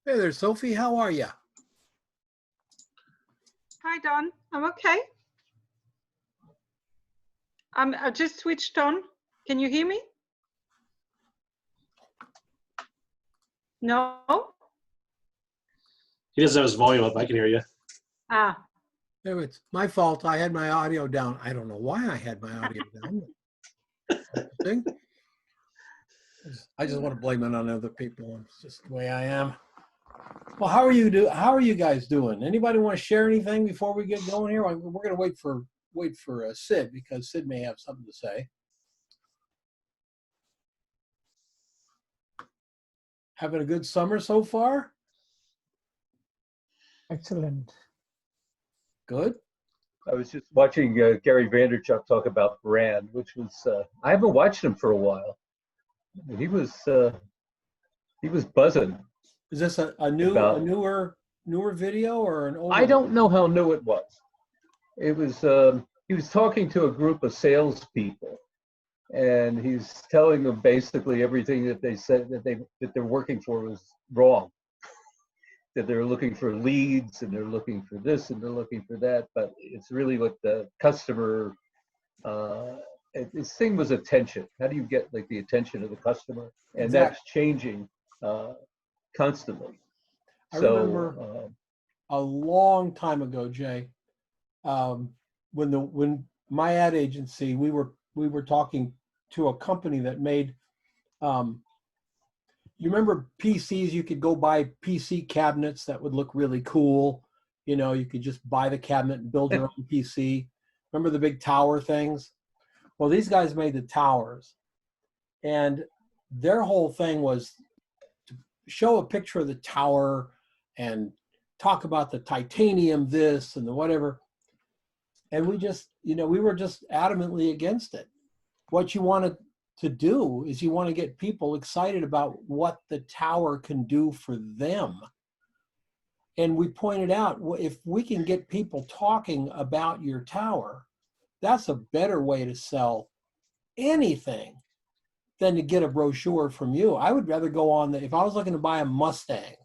Hey there, Sophie. How are you? Hi, Don. I'm okay. I just switched on. Can you hear me? No? He doesn't have his volume up. I can hear you. Ah, There, it's my fault. I had my audio down. I don't know why I had my audio down. Thing. I just want to blame it on other people. It's just the way I am. Well, how are you guys doing? Anybody want to share anything before we get going here? We're going to wait for Sid, because Sid may have something to say. Having a good summer so far? Excellent. Good. I was just watching Gary Vaynerchuk talk about brand, which was I haven't watched him for a while. He was buzzing. Is this a newer video or an older? I don't know how new it was. It was he was talking to a group of salespeople, and he's telling them basically everything that they said that they're working for was wrong. That they're looking for leads and they're looking for this and they're looking for that, but it's really what the customer. This thing was attention. How do you get like the attention of the customer? And Exactly. that's changing constantly. I remember a long time ago, Jay, when my ad agency, we were talking to a company that made. You remember PCs? You could go buy PC cabinets that would look really cool. You know, you could just buy the cabinet and build your own PC. Remember the big tower things? Well, these guys made the towers, and their whole thing was to show a picture of the tower and talk about the titanium this and the whatever. And we just, we were just adamantly against it. What you wanted to do is you want to get people excited about what the tower can do for them. And we pointed out, if we can get people talking about your tower, that's a better way to sell anything than to get a brochure from you. I would rather go on if I was looking to buy a Mustang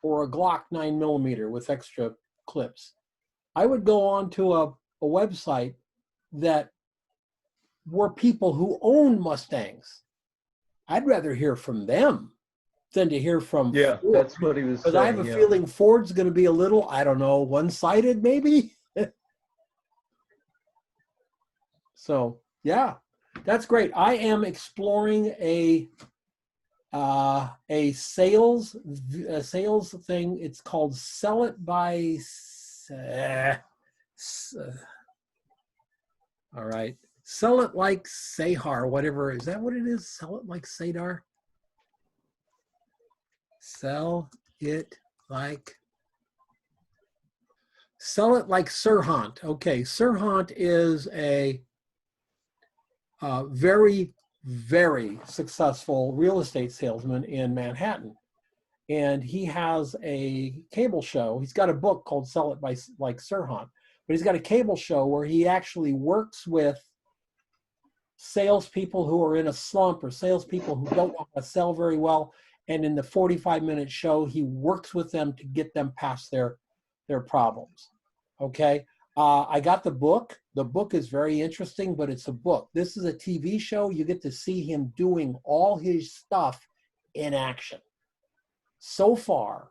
or a Glock 9mm with extra clips, I would go on to a website that were people who own Mustangs. I'd rather hear from them than to hear from Yeah, Ford. that's what he was saying. Because I have a feeling Ford's going to be a little, I don't know, one-sided maybe. So yeah, that's great. I am exploring a sales thing. It's called Sell It by. All right. Sell it like Sahar, whatever. Is that what it is? Sell it like Sadar? Sell it like Serhant. Okay, Serhant is a very, very successful real estate salesman in Manhattan. And he has a cable show. He's got a book called Sell It by like Serhant, but he's got a cable show where he actually works with salespeople who are in a slump or salespeople who don't know how to sell very well. And in the 45-minute show, he works with them to get them past their problems. Okay. I got the book. The book is very interesting, but it's a book. This is a TV show. You get to see him doing all his stuff in action. So far,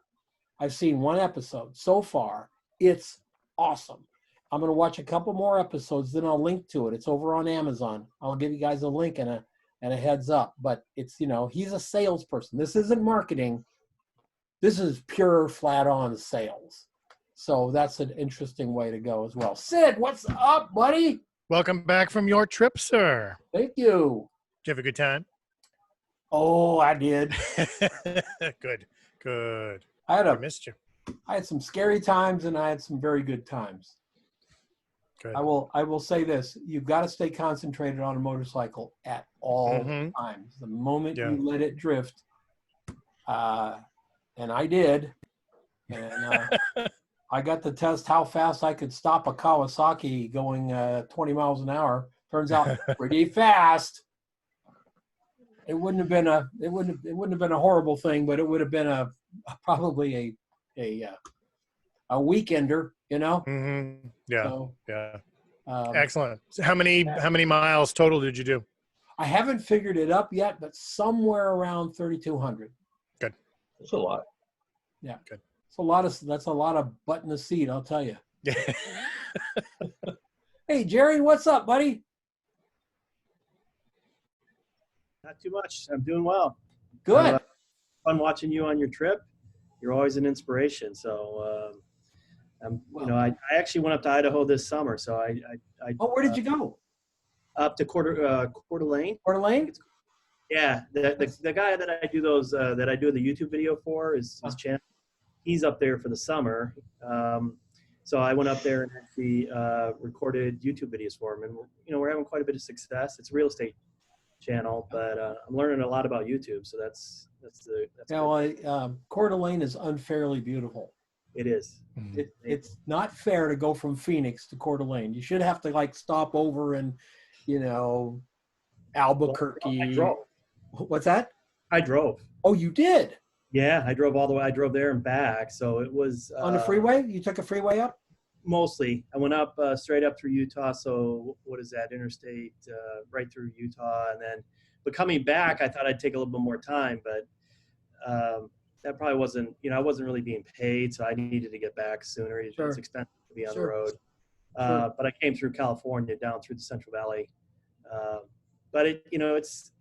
I've seen one episode. So far, it's awesome. I'm going to watch a couple more episodes, then I'll link to it. It's over on Amazon. I'll give you guys a link and a heads up. But it's, he's a salesperson. This isn't marketing. This is pure flat-on sales. So that's an interesting way to go as well. Sid, what's up, buddy? Welcome back from your trip, sir. Thank you. Did you have a good time? Oh, I did. Good. I missed you. I had some scary times and I had some very good times. Good. I will say this: you've got to stay concentrated on a motorcycle at all times. The moment you let it drift, and I did, and I got to test how fast I could stop a Kawasaki going 20 miles an hour. Turns out pretty fast. It wouldn't have been a horrible thing, but it would have been probably a weekender, you know. Mm-hmm. Yeah. So, Yeah. um, Excellent. So how many miles total did you do? I haven't figured it up yet, but somewhere around 3,200. That's a lot. Yeah. Good. That's a lot of butt in the seat, I'll tell you. Yeah. Hey, Jerry, what's up, buddy? Not too much. I'm doing well. Good. Fun watching you on your trip. You're always an inspiration. So, I actually went up to Idaho this summer. So I Oh, where did you go? up to Coeur d'Alene. Coeur d'Alene? Yeah, the guy that I do that I do the YouTube video for is his channel. He's up there for the summer. So I went up there and actually recorded YouTube videos for him, and we're having quite a bit of success. It's a real estate channel, but I'm learning a lot about YouTube. So that's Yeah, well, Coeur d'Alene is unfairly beautiful. it is. It's not fair to go from Phoenix to Coeur d'Alene. You should have to like stop over in, Albuquerque. I drove. What's that? I drove. Oh, you did? Yeah, I drove all the way. I drove there and back. So it was On the freeway? You took a freeway up? Mostly. I went up straight up through Utah. So what is that? Interstate right through Utah, but coming back, I thought I'd take a little bit more time, but that probably wasn't. I wasn't really being paid, so I needed to get back sooner. It's expensive to be on the road. But I came through California, down through the Central Valley. But it's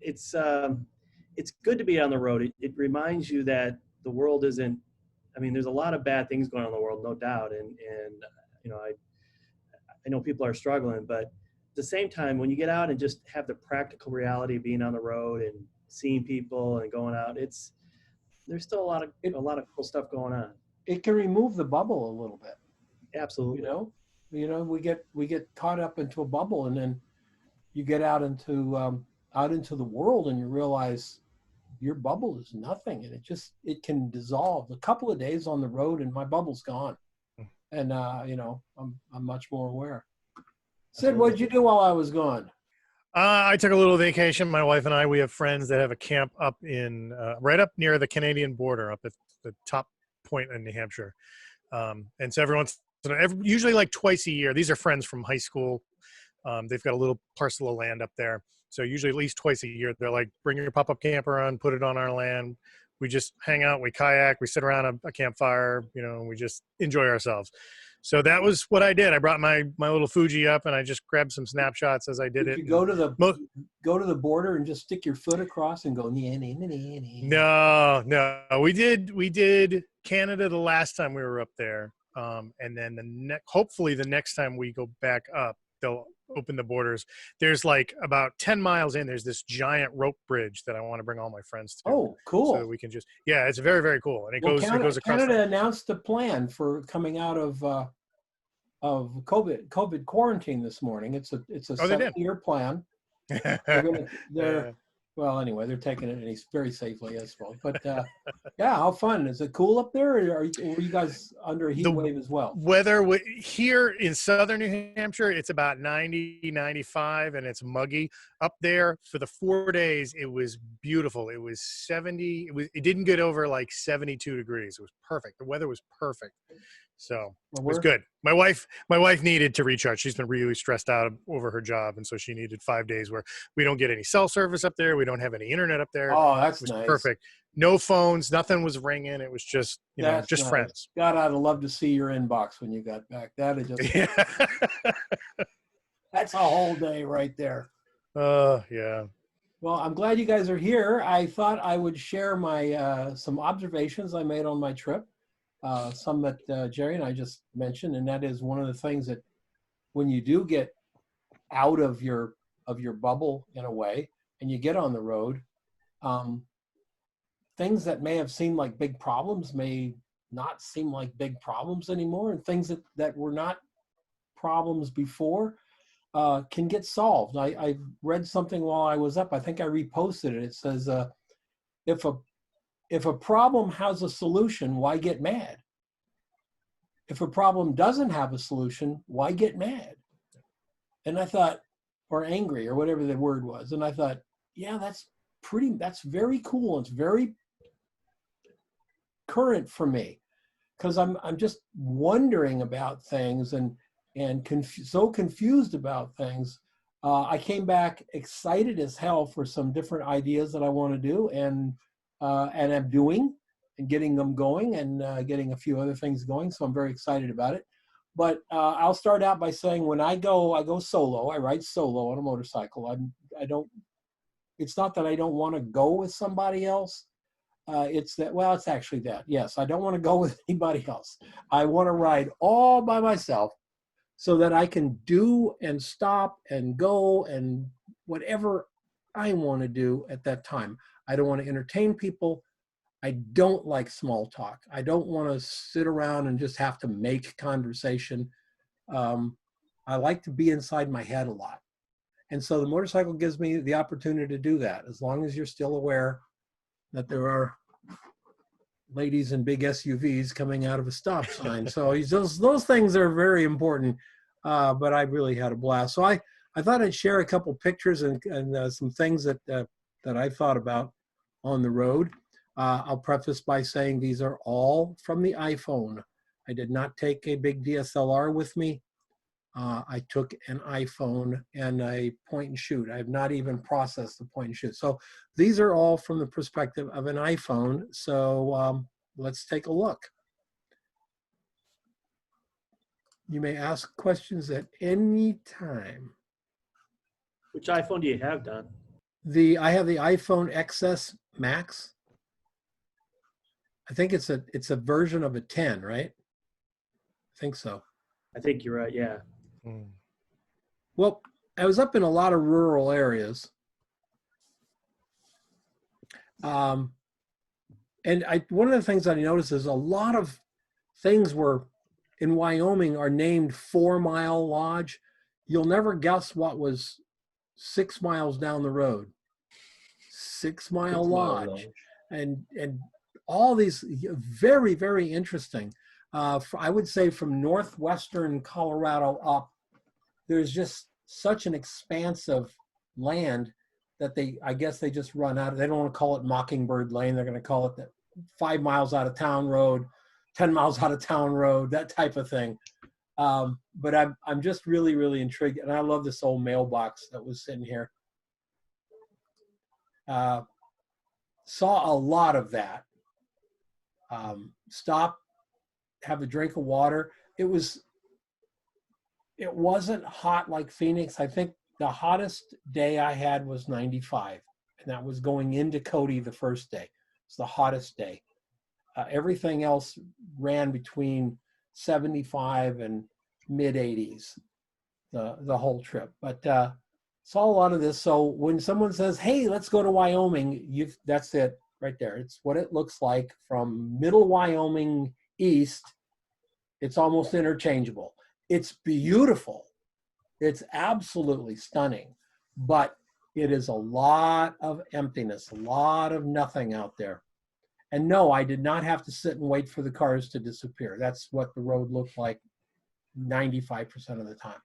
good to be on the road. It reminds you that the world isn't. I mean, there's a lot of bad things going on in the world, no doubt, and I know people are struggling, but at the same time, when you get out and just have the practical reality of being on the road and seeing people and going out, there's still a lot of cool stuff going on. It can remove the bubble a little bit. Absolutely. We get caught up into a bubble, and then you get out into the world, and you realize your bubble is nothing, and it can dissolve. A couple of days on the road, and my bubble's gone, and I'm much more aware. Sid, what did you do while I was gone? I took a little vacation. My wife and I, we have friends that have a camp up in right up near the Canadian border, up at the top point in New Hampshire. And so usually like twice a year. These are friends from high school. They've got a little parcel of land up there. So usually at least twice a year, they're like, bring your pop-up camper on, put it on our land. We just hang out, we kayak, we sit around a campfire, and we just enjoy ourselves. So that was what I did. I brought my little Fuji up, and I just grabbed some snapshots as I did it. You go to the border and just stick your foot across and go. No. We did Canada the last time we were up there, and then hopefully the next time we go back up, they'll open the borders. There's like about 10 miles in, there's this giant rope bridge that I want to bring all my friends to. Oh, cool. So we can it's very, very cool. And it goes across. Canada announced a plan for coming out of COVID quarantine this morning. It's a 7-year plan. Well, anyway, they're taking it very safely, I suppose. But yeah, how fun. Is it cool up there, or were you guys under a heat wave as well? Weather here in southern New Hampshire, it's about 90, 95, and it's muggy. Up there for the 4 days, it was beautiful. It was 70. It didn't get over like 72 degrees. It was perfect. The weather was perfect. So it was good. My wife needed to recharge. She's been really stressed out over her job, and so she needed 5 days where we don't get any cell service up there. We don't have any internet up there. Oh, that's nice. Perfect. No phones. Nothing was ringing. It was just just nice. friends. God, I'd love to see your inbox when you got back. That'd just that's a whole day right there. Yeah. Well, I'm glad you guys are here. I thought I would share my some observations I made on my trip. Some that Jerry and I just mentioned, and that is one of the things that when you do get out of your bubble in a way, and you get on the road, things that may have seemed like big problems may not seem like big problems anymore, and things that were not problems before can get solved. I read something while I was up. I think I reposted it. It says, if a problem has a solution, why get mad? If a problem doesn't have a solution, why get mad? And I thought, or angry, or whatever the word was. And I thought, yeah, that's very cool. It's very current for me because I'm just wondering about things and so confused about things. I came back excited as hell for some different ideas that I want to do, and I'm doing and getting them going, and getting a few other things going. So I'm very excited about it. But I'll start out by saying when I go solo. I ride solo on a motorcycle. I don't. It's not that I don't want to go with somebody else. It's that. Well, it's actually that. Yes, I don't want to go with anybody else. I want to ride all by myself, so that I can do and stop and go and whatever I want to do at that time. I don't want to entertain people. I don't like small talk. I don't want to sit around and just have to make conversation. I like to be inside my head a lot. And so the motorcycle gives me the opportunity to do that, as long as you're still aware that there are ladies in big SUVs coming out of a stop sign. So those things are very important. But I really had a blast. So I thought I'd share a couple pictures and some things that I thought about on the road. I'll preface by saying these are all from the iPhone. I did not take a big DSLR with me. I took an iPhone and a point and shoot. I have not even processed the point and shoot. So these are all from the perspective of an iPhone. So let's take a look. You may ask questions at any time. Which iPhone do you have, Don? I have the iPhone XS Max. I think it's a version of a 10, right? I think so. I think you're right. Yeah. Well, I was up in a lot of rural areas. And one of the things that I noticed is a lot of things in Wyoming are named 4 Mile Lodge. You'll never guess what was 6 miles down the road. 6 Mile Lodge. And all these very, very interesting. I would say from northwestern Colorado up, there's just such an expanse of land that I guess they just run out of. They don't want to call it Mockingbird Lane. They're going to call it the 5 miles out of town road, 10 miles out of town road, that type of thing. But I'm just really, really intrigued. And I love this old mailbox that was sitting here. Saw a lot of that. Stop, have a drink of water. It wasn't hot like Phoenix. I think the hottest day I had was 95. And that was going into Cody the first day. It's the hottest day. Everything else ran between 75 and mid 80s the whole trip. But saw a lot of this. So when someone says, hey, let's go to Wyoming, that's it right there. It's what it looks like from middle Wyoming east. It's almost interchangeable. It's beautiful. It's absolutely stunning. But it is a lot of emptiness, a lot of nothing out there. And no, I did not have to sit and wait for the cars to disappear. That's what the road looked like 95% of the time.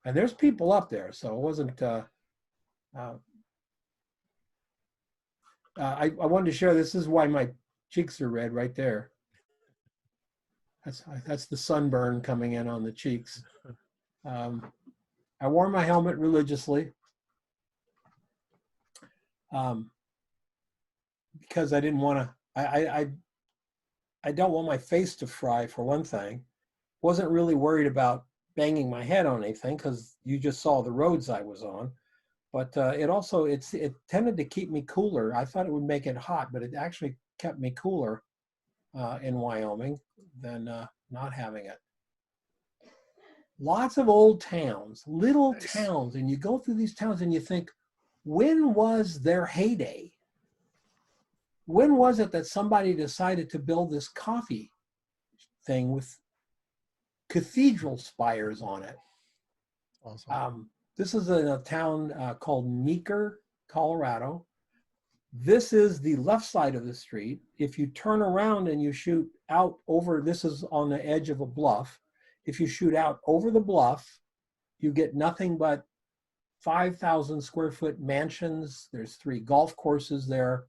And there's people up there, so it wasn't, I wanted to share, this is why my cheeks are red right there. That's the sunburn coming in on the cheeks. I wore my helmet religiously. Because I didn't want to, I don't want my face to fry, for one thing. Wasn't really worried about banging my head on anything because you just saw the roads I was on. But it tended to keep me cooler. I thought it would make it hot, but it actually kept me cooler in Wyoming than not having it. Lots of old towns, little towns, and you go through these towns and you think, when was their heyday? When was it that somebody decided to build this coffee thing with cathedral spires on it? Awesome. This is in a town called Meeker, Colorado. This is the left side of the street. If you turn around and you shoot out over, this is on the edge of a bluff. If you shoot out over the bluff, you get nothing but 5,000 square foot mansions. There's 3 golf courses there.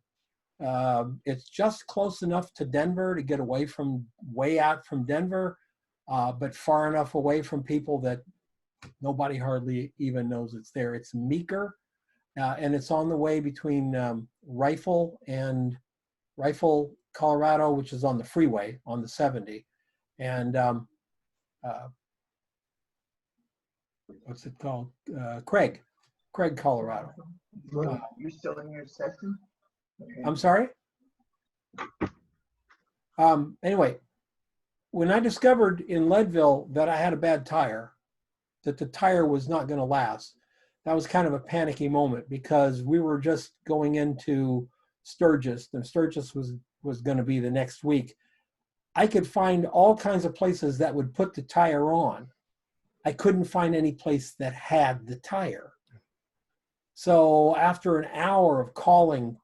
It's just close enough to Denver to get away from way out from Denver, but far enough away from people that nobody hardly even knows it's there. It's Meeker, and it's on the way between Rifle, Colorado, which is on the freeway on the 70, and what's it called? Craig, Colorado. You're still in your session? Okay. I'm sorry? Anyway, when I discovered in Leadville that I had a bad tire, that the tire was not going to last, that was kind of a panicky moment because we were just going into Sturgis, and Sturgis was going to be the next week. I could find all kinds of places that would put the tire on. I couldn't find any place that had the tire. So after an hour of calling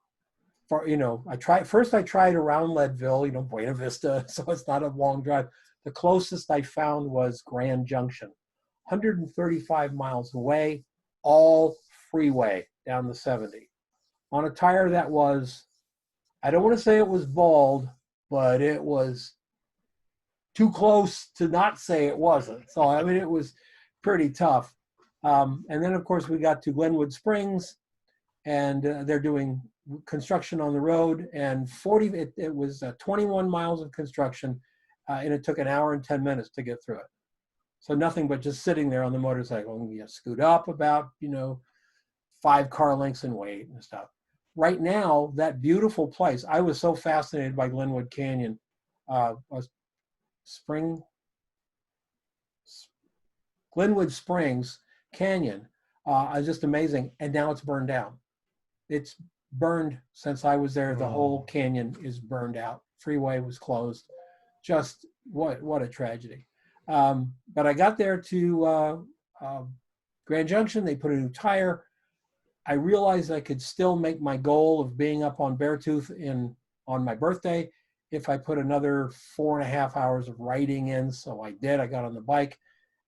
for, I tried around Leadville, Buena Vista, so it's not a long drive. The closest I found was Grand Junction, 135 miles away, all freeway down the 70, on a tire that was, I don't want to say it was bald, but it was too close to not say it wasn't. So, I mean, it was pretty tough. And then, of course, we got to Glenwood Springs, and they're doing construction on the road. And it was 21 miles of construction, and it took an hour and 10 minutes to get through it. So nothing but just sitting there on the motorcycle, and you scoot up about, 5 car lengths and wait and stuff. Right now, that beautiful place, I was so fascinated by Glenwood Canyon, Glenwood Springs Canyon, is just amazing. And now it's burned down. It's burned since I was there. The whole canyon is burned out. Freeway was closed. Just what a tragedy. But I got there to Grand Junction. They put a new tire. I realized I could still make my goal of being up on Beartooth on my birthday if I put another 4.5 hours of riding in. So I did. I got on the bike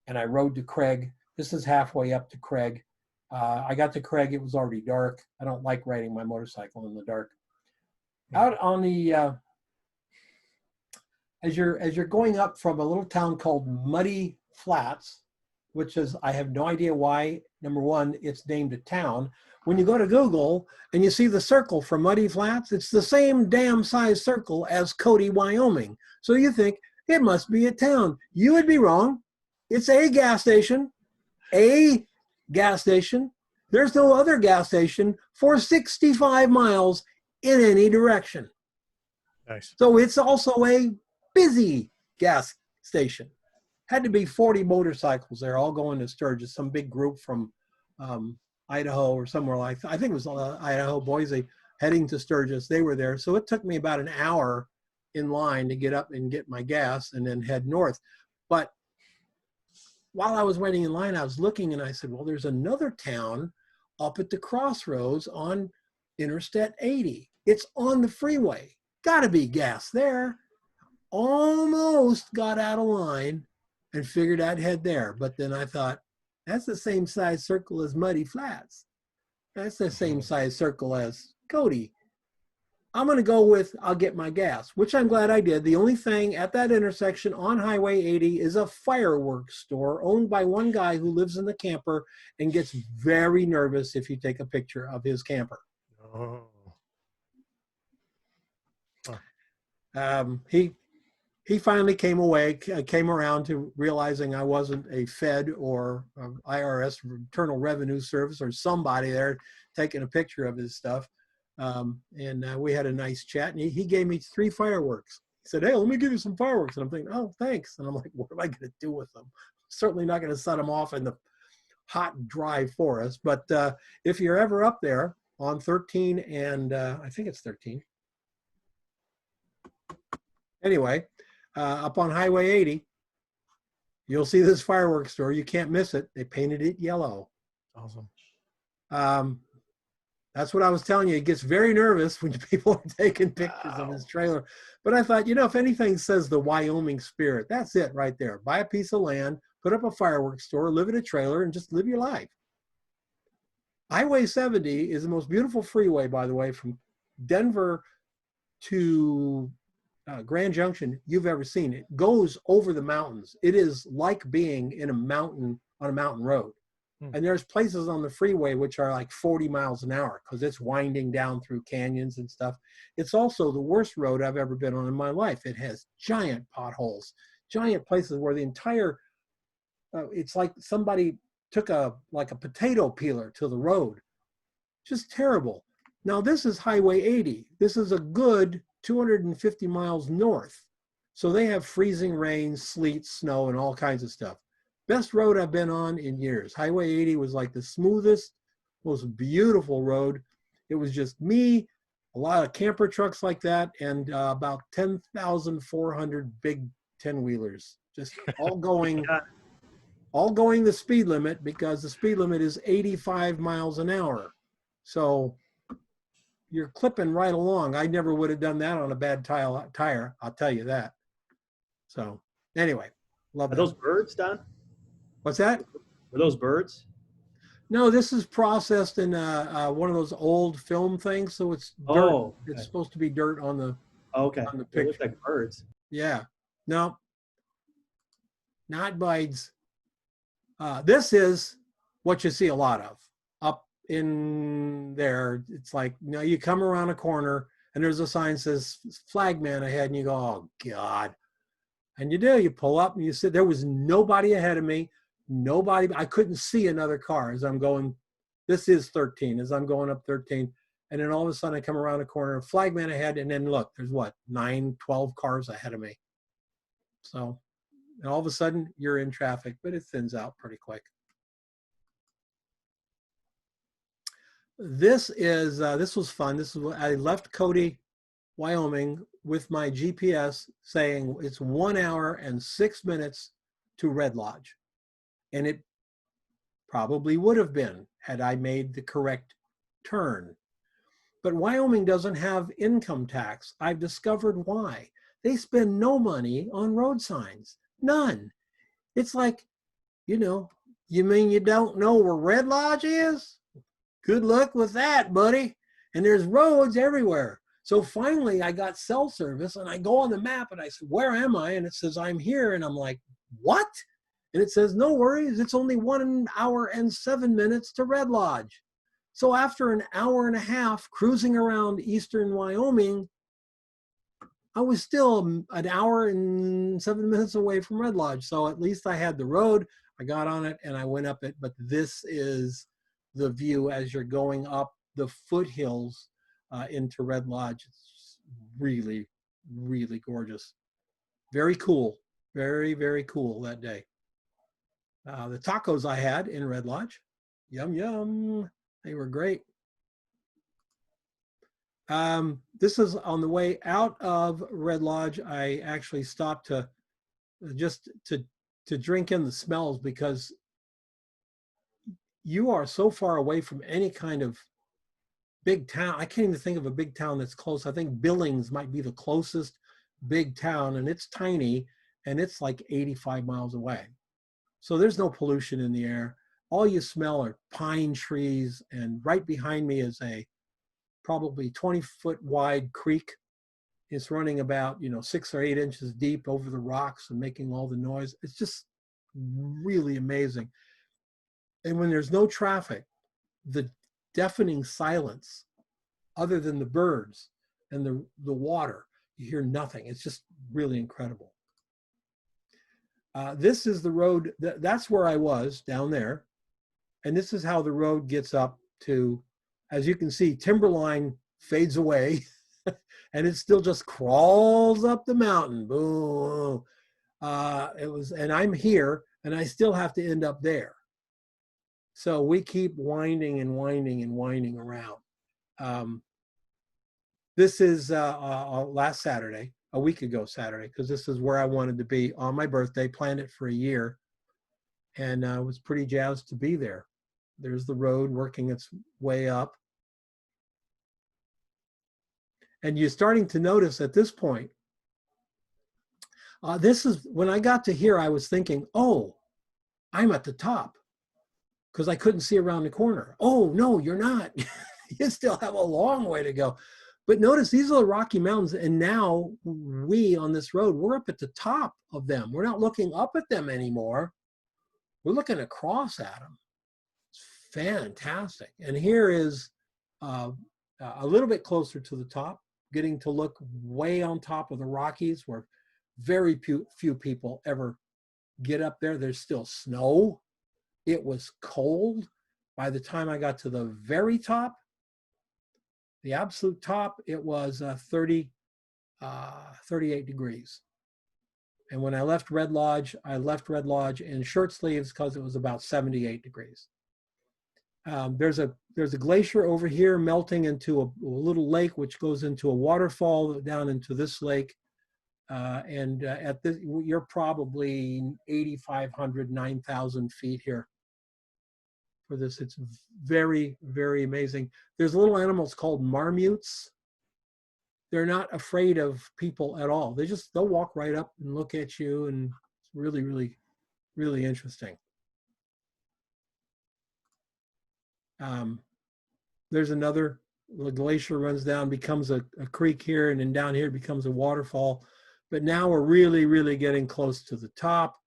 and I rode to Craig. This is halfway up to Craig. I got to Craig. It was already dark. I don't like riding my motorcycle in the dark. Out on the as you're going up from a little town called Muddy Flats, which is, I have no idea why, number one, it's named a town. When you go to Google and you see the circle for Muddy Flats, it's the same damn size circle as Cody, Wyoming. So you think it must be a town. You would be wrong. It's a gas station. A gas station. There's no other gas station for 65 miles in any direction. Nice. So it's also a busy gas station. Had to be 40 motorcycles there, all going to Sturgis, some big group from Idaho or somewhere like, I think it was Idaho, Boise, heading to Sturgis. They were there. So it took me about an hour in line to get up and get my gas and then head north. But while I was waiting in line, I was looking and I said, well, there's another town up at the crossroads on Interstate 80. It's on the freeway. Gotta be gas there. Almost got out of line and figured I'd head there. But then I thought, that's the same size circle as Muddy Flats. That's the same size circle as Cody. I'm going to go with, I'll get my gas, which I'm glad I did. The only thing at that intersection on Highway 80 is a fireworks store owned by one guy who lives in the camper and gets very nervous if you take a picture of his camper. Oh. He finally came around to realizing I wasn't a Fed or IRS, Internal Revenue Service, or somebody there taking a picture of his stuff. And we had a nice chat, and he gave me 3 fireworks. He said, hey, let me give you some fireworks. And I'm thinking, oh, thanks. And I'm like, what am I going to do with them? Certainly not going to set them off in the hot, dry forest. But if you're ever up there on 13 and I think it's 13. Anyway, up on Highway 80, you'll see this fireworks store. You can't miss it. They painted it yellow. Awesome. That's what I was telling you. He gets very nervous when people are taking pictures of his trailer. But I thought, if anything says the Wyoming spirit, that's it right there. Buy a piece of land, put up a fireworks store, live in a trailer, and just live your life. Highway 70 is the most beautiful freeway, by the way, from Denver to Grand Junction you've ever seen. It goes over the mountains. It is like being in a mountain, on a mountain road. And there's places on the freeway which are like 40 miles an hour because it's winding down through canyons and stuff. It's also the worst road I've ever been on in my life. It has giant potholes, giant places where the entire, it's like somebody took a potato peeler to the road. Just terrible. Now this is Highway 80. This is a good 250 miles north. So they have freezing rain, sleet, snow, and all kinds of stuff. Best road I've been on in years. Highway 80 was like the smoothest, most beautiful road. It was just me, a lot of camper trucks like that, and about 10,400 big 10-wheelers, just all going the speed limit because the speed limit is 85 miles an hour. So you're clipping right along. I never would have done that on a bad tire, I'll tell you that. So anyway, love Are that. those birds, Don? What's that? Are those birds? No, this is processed in one of those old film things, so it's dirt. Oh, It's okay. supposed to be dirt on the Okay. on the They look picture. like birds. Yeah. No, not bites. This is what you see a lot of up in there. It's like, you know, you come around a corner and there's a sign that says flagman ahead and you go, oh God. And you do, you pull up and you sit. There was nobody ahead of me. Nobody, I couldn't see another car as I'm going. This is 13, as I'm going up 13. And then all of a sudden I come around a corner, flagman ahead, and then look, there's what, 9, 12 cars ahead of me. So, and all of a sudden you're in traffic, but it thins out pretty quick. This was fun. This is, I left Cody, Wyoming with my GPS saying it's 1 hour and 6 minutes to Red Lodge. And it probably would have been had I made the correct turn. But Wyoming doesn't have income tax. I've discovered why. They spend no money on road signs. None. It's like, you know, you mean you don't know where Red Lodge is? Good luck with that, buddy. And there's roads everywhere. So finally I got cell service and I go on the map and I said, where am I? And it says, I'm here. And I'm like, what? And it says, no worries, it's only 1 hour and 7 minutes to Red Lodge. So after an hour and a half cruising around eastern Wyoming, I was still an hour and 7 minutes away from Red Lodge. So at least I had the road, I got on it and I went up it. But this is the view as you're going up the foothills into Red Lodge. It's really, really gorgeous. Very cool, very, very cool that day. The tacos I had in Red Lodge, yum, yum. They were great. This is on the way out of Red Lodge. I actually stopped to just to drink in the smells because you are so far away from any kind of big town. I can't even think of a big town that's close. I think Billings might be the closest big town, and it's tiny, and it's like 85 miles away. So there's no pollution in the air. All you smell are pine trees, and right behind me is a probably 20-foot wide creek. It's running about, 6 or 8 inches deep over the rocks and making all the noise. It's just really amazing. And when there's no traffic, the deafening silence, other than the birds and the water, you hear nothing. It's just really incredible. This is the road, that's where I was, down there. And this is how the road gets up to, as you can see, timberline fades away and it still just crawls up the mountain. Boom. And I'm here and I still have to end up there. So we keep winding and winding and winding around. This is last Saturday, a week ago Saturday, because this is where I wanted to be on my birthday, planned it for a year, and I was pretty jazzed to be there. There's the road working its way up. And you're starting to notice at this point, this is, when I got to here, I was thinking, oh, I'm at the top. because I couldn't see around the corner. Oh, no, you're not. You still have a long way to go. But notice these are the Rocky Mountains, and now we on this road, we're up at the top of them. We're not looking up at them anymore. We're looking across at them. It's fantastic. And here is a little bit closer to the top, getting to look way on top of the Rockies, where very few people ever get up there. There's still snow. It was cold. By the time I got to the very top, the absolute top, it was 38 degrees. And when I left Red Lodge in shirt sleeves because it was about 78 degrees. There's a glacier over here melting into a little lake, which goes into a waterfall down into this lake. At this, you're probably 8,500, 9,000 feet here for this. It's very, very amazing. There's little animals called marmutes. They're not afraid of people at all. They'll walk right up and look at you, and it's really, really, really interesting. There's another, the glacier runs down, becomes a creek here, and then down here becomes a waterfall. But now we're really, really getting close to the top.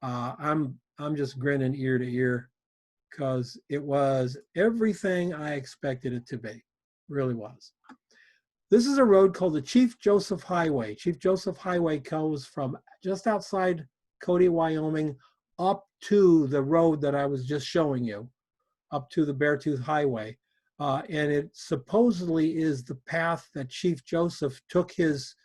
I'm just grinning ear to ear because it was everything I expected it to be. Really was. This is a road called the Chief Joseph Highway. Chief Joseph Highway goes from just outside Cody, Wyoming, up to the road that I was just showing you, up to the Beartooth Highway. And it supposedly is the path that Chief Joseph took his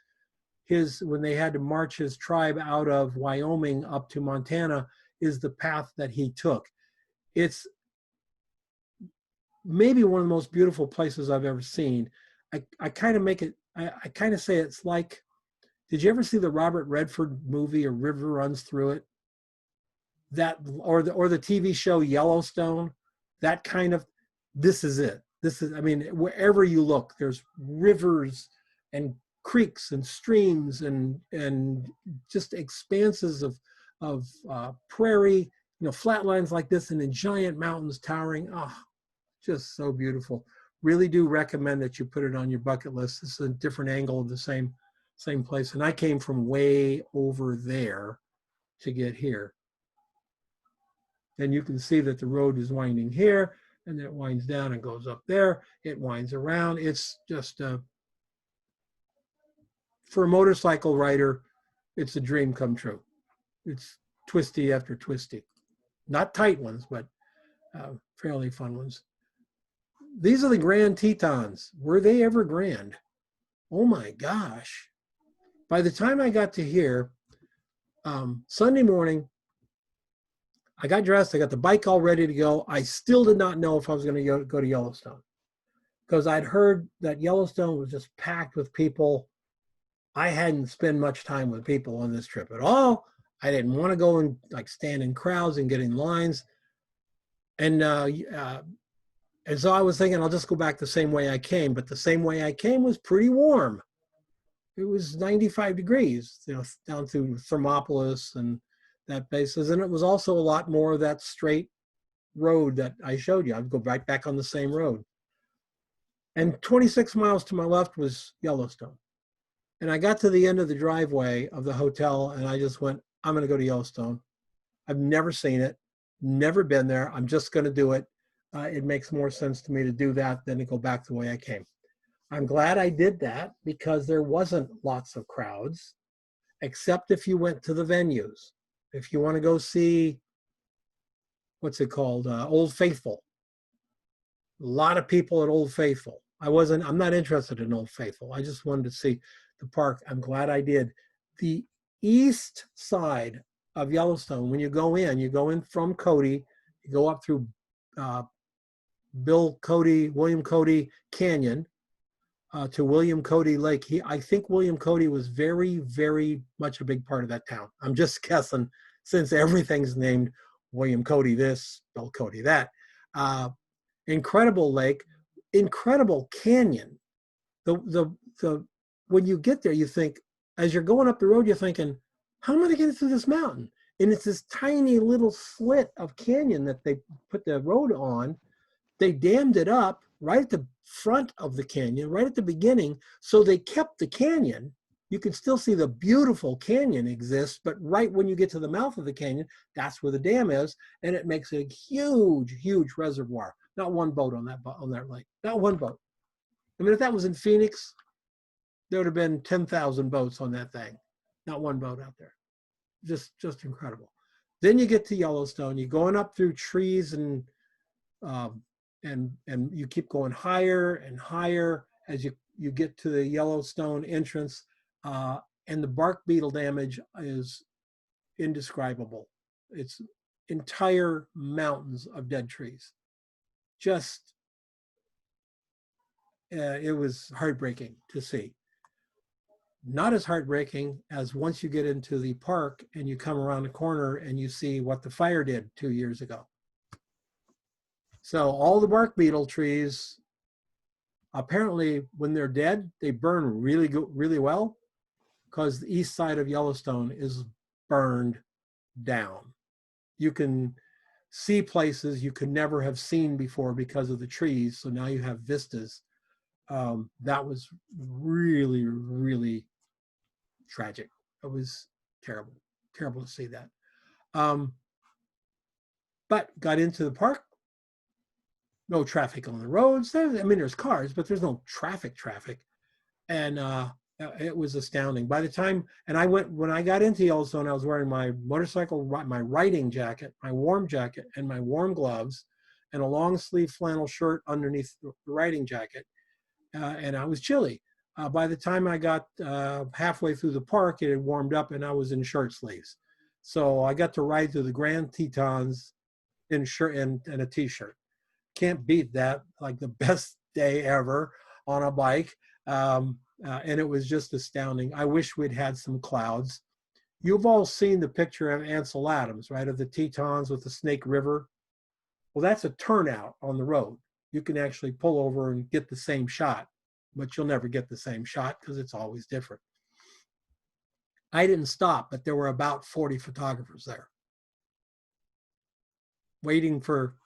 when they had to march his tribe out of Wyoming up to Montana, is the path that he took. It's maybe one of the most beautiful places I've ever seen. I kind of make it, I kind of say it's like, did you ever see the Robert Redford movie, A River Runs Through It? That, or the TV show Yellowstone, that kind of, this is it. This is, I mean, wherever you look, there's rivers and creeks and streams and just expanses of prairie, flatlines like this, and then giant mountains towering. Oh, just so beautiful. Really do recommend that you put it on your bucket list. This is a different angle of the same place. And I came from way over there to get here. And you can see that the road is winding here, and then it winds down and goes up there. It winds around. It's just, for a motorcycle rider, it's a dream come true. It's twisty after twisty. Not tight ones, but fairly fun ones. These are the Grand Tetons. Were they ever grand? Oh my gosh. By the time I got to here, Sunday morning, I got dressed, I got the bike all ready to go. I still did not know if I was going to go to Yellowstone, because I'd heard that Yellowstone was just packed with people. I hadn't spent much time with people on this trip at all. I didn't want to go and stand in crowds and get in lines. And so I was thinking I'll just go back the same way I came, but the same way I came was pretty warm. It was 95 degrees, down through Thermopolis and that basis. And it was also a lot more of that straight road that I showed you. I'd go right back on the same road. And 26 miles to my left was Yellowstone. And I got to the end of the driveway of the hotel, and I just went, I'm going to go to Yellowstone. I've never seen it, never been there. I'm just going to do it. It makes more sense to me to do that than to go back the way I came. I'm glad I did that because there wasn't lots of crowds, except if you went to the venues. If you want to go see, what's it called, Old Faithful. A lot of people at Old Faithful. I'm not interested in Old Faithful. I just wanted to see the park. I'm glad I did. The east side of Yellowstone, when you go in from Cody, you go up through William Cody Canyon to William Cody Lake. I think William Cody was very, very much a big part of that town. I'm just guessing, since everything's named William Cody this, Bill Cody that. Incredible lake, incredible canyon. When you get there, you think, as you're going up the road, you're thinking, how am I going to get through this mountain? And it's this tiny little slit of canyon that they put the road on. They dammed it up right at the front of the canyon, right at the beginning. So they kept the canyon. You can still see the beautiful canyon exists, but right when you get to the mouth of the canyon, that's where the dam is. And it makes a huge, huge reservoir. Not one boat on that lake, not one boat. I mean, if that was in Phoenix, there would have been 10,000 boats on that thing. Not one boat out there. Just incredible. Then you get to Yellowstone. You're going up through trees and you keep going higher and higher as you get to the Yellowstone entrance. And the bark beetle damage is indescribable. It's entire mountains of dead trees. Just, it was heartbreaking to see. Not as heartbreaking as once you get into the park and you come around the corner and you see what the fire did 2 years ago. So all the bark beetle trees, apparently when they're dead, they burn really well, because the east side of Yellowstone is burned down. You can see places you could never have seen before because of the trees. So now you have vistas. That was really, really tragic. It was terrible to see that. But got into the park. No traffic on the roads. There's cars, but there's no traffic. And it was astounding. By the time, when I got into Yellowstone, I was wearing my my riding jacket, my warm jacket, and my warm gloves, and a long sleeve flannel shirt underneath the riding jacket. And I was chilly. By the time I got halfway through the park, it had warmed up and I was in shirt sleeves. So I got to ride through the Grand Tetons in shirt and a t-shirt. Can't beat that. Like the best day ever on a bike. And it was just astounding. I wish we'd had some clouds. You've all seen the picture of Ansel Adams, right? Of the Tetons with the Snake River. Well, that's a turnout on the road. You can actually pull over and get the same shot, but you'll never get the same shot because it's always different. I didn't stop, but there were about 40 photographers there waiting for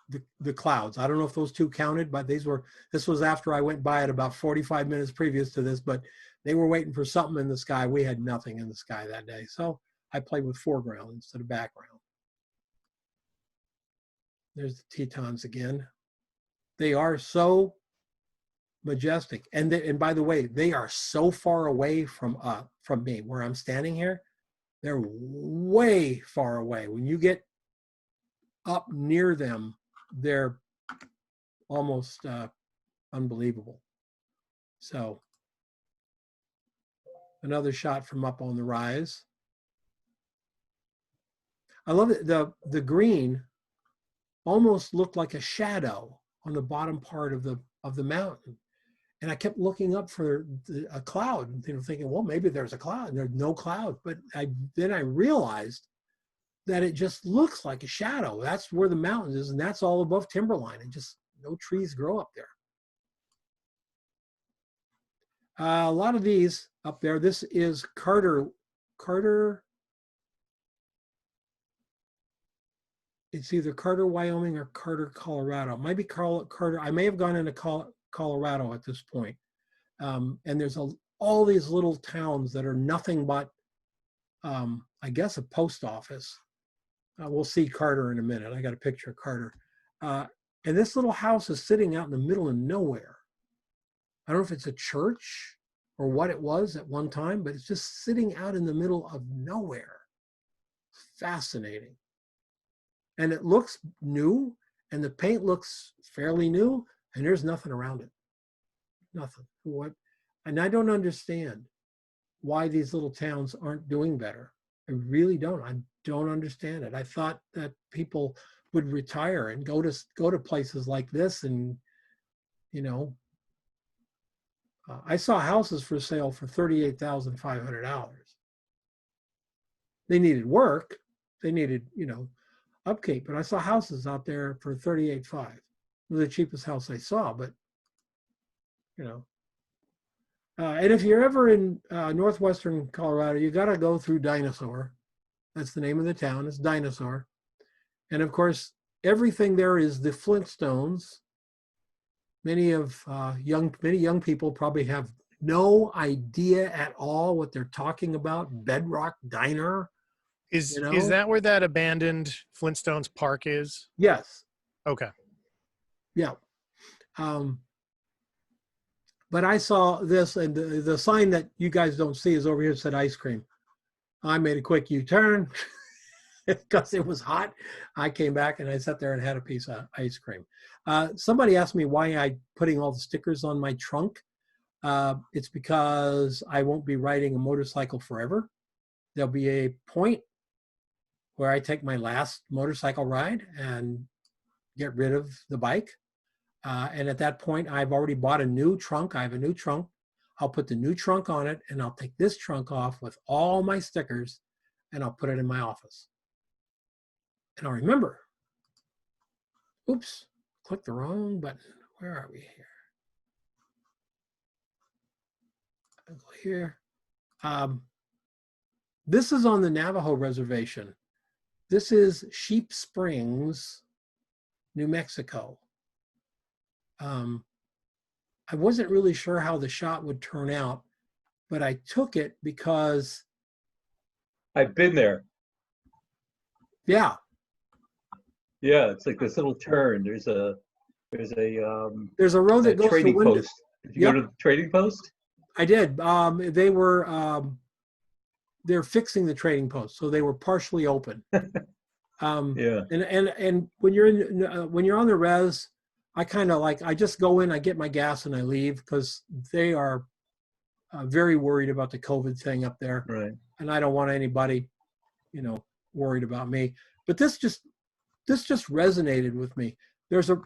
the clouds. I don't know if those two counted, but this was after I went by it about 45 minutes previous to this, but they were waiting for something in the sky. We had nothing in the sky that day. So I played with foreground instead of background. There's the Tetons again. They are so majestic. And by the way, they are so far away from me where I'm standing here. They're way far away. When you get up near them, they're almost unbelievable. So another shot from up on the rise. I love it. The green almost looked like a shadow on the bottom part of the mountain. And I kept looking up for a cloud and thinking, well, maybe there's a cloud. And there's no cloud. But then I realized that it just looks like a shadow. That's where the mountains is, and that's all above timberline, and just no trees grow up there. A lot of these up there. This is Carter. It's either Carter, Wyoming, or Carter, Colorado. It might be Carter. I may have gone into Colorado at this point. And there's all these little towns that are nothing but, I guess, a post office. We'll see Carter in a minute. I got a picture of Carter. And this little house is sitting out in the middle of nowhere. I don't know if it's a church or what it was at one time, but it's just sitting out in the middle of nowhere. Fascinating. And it looks new, and the paint looks fairly new, and there's nothing around it. Nothing. What? And I don't understand why these little towns aren't doing better. I really don't. I don't understand it. I thought that people would retire and go to places like this, and I saw houses for sale for $38,500. They needed work. They needed, upkeep. But I saw houses out there for $38,500. It was the cheapest house I saw, but and if you're ever in northwestern Colorado, you got to go through Dinosaur. That's the name of the town. It's Dinosaur. And of course, everything there is the Flintstones. Many young people probably have no idea at all what they're talking about. Bedrock Diner. Is You know? is that where that abandoned Flintstones park is? Yes. Okay. Yeah. But I saw this, and the sign that you guys don't see is over here. It said ice cream. I made a quick U-turn because it was hot. I came back and I sat there and had a piece of ice cream. Somebody asked me why I'm putting all the stickers on my trunk. It's because I won't be riding a motorcycle forever. There'll be a point where I take my last motorcycle ride and get rid of the bike. And at that point, I've already bought a new trunk. I have a new trunk. I'll put the new trunk on it, and I'll take this trunk off with all my stickers, and I'll put it in my office. And I'll remember. Oops, click the wrong button. Where are we here? I'll go here. This is on the Navajo reservation. This is Sheep Springs, New Mexico. I wasn't really sure how the shot would turn out, but I took it because, I've been there. yeah, Yeah, it's like this little turn. There's a there's a road that goes to trading Window. post. Did you go to the trading post? I did. They're fixing the trading post, so they were partially open. Yeah. And when you're on the res, I just go in, I get my gas, and I leave because they are very worried about the COVID thing up there, Right. and I don't want anybody, worried about me. But this just resonated with me. There's a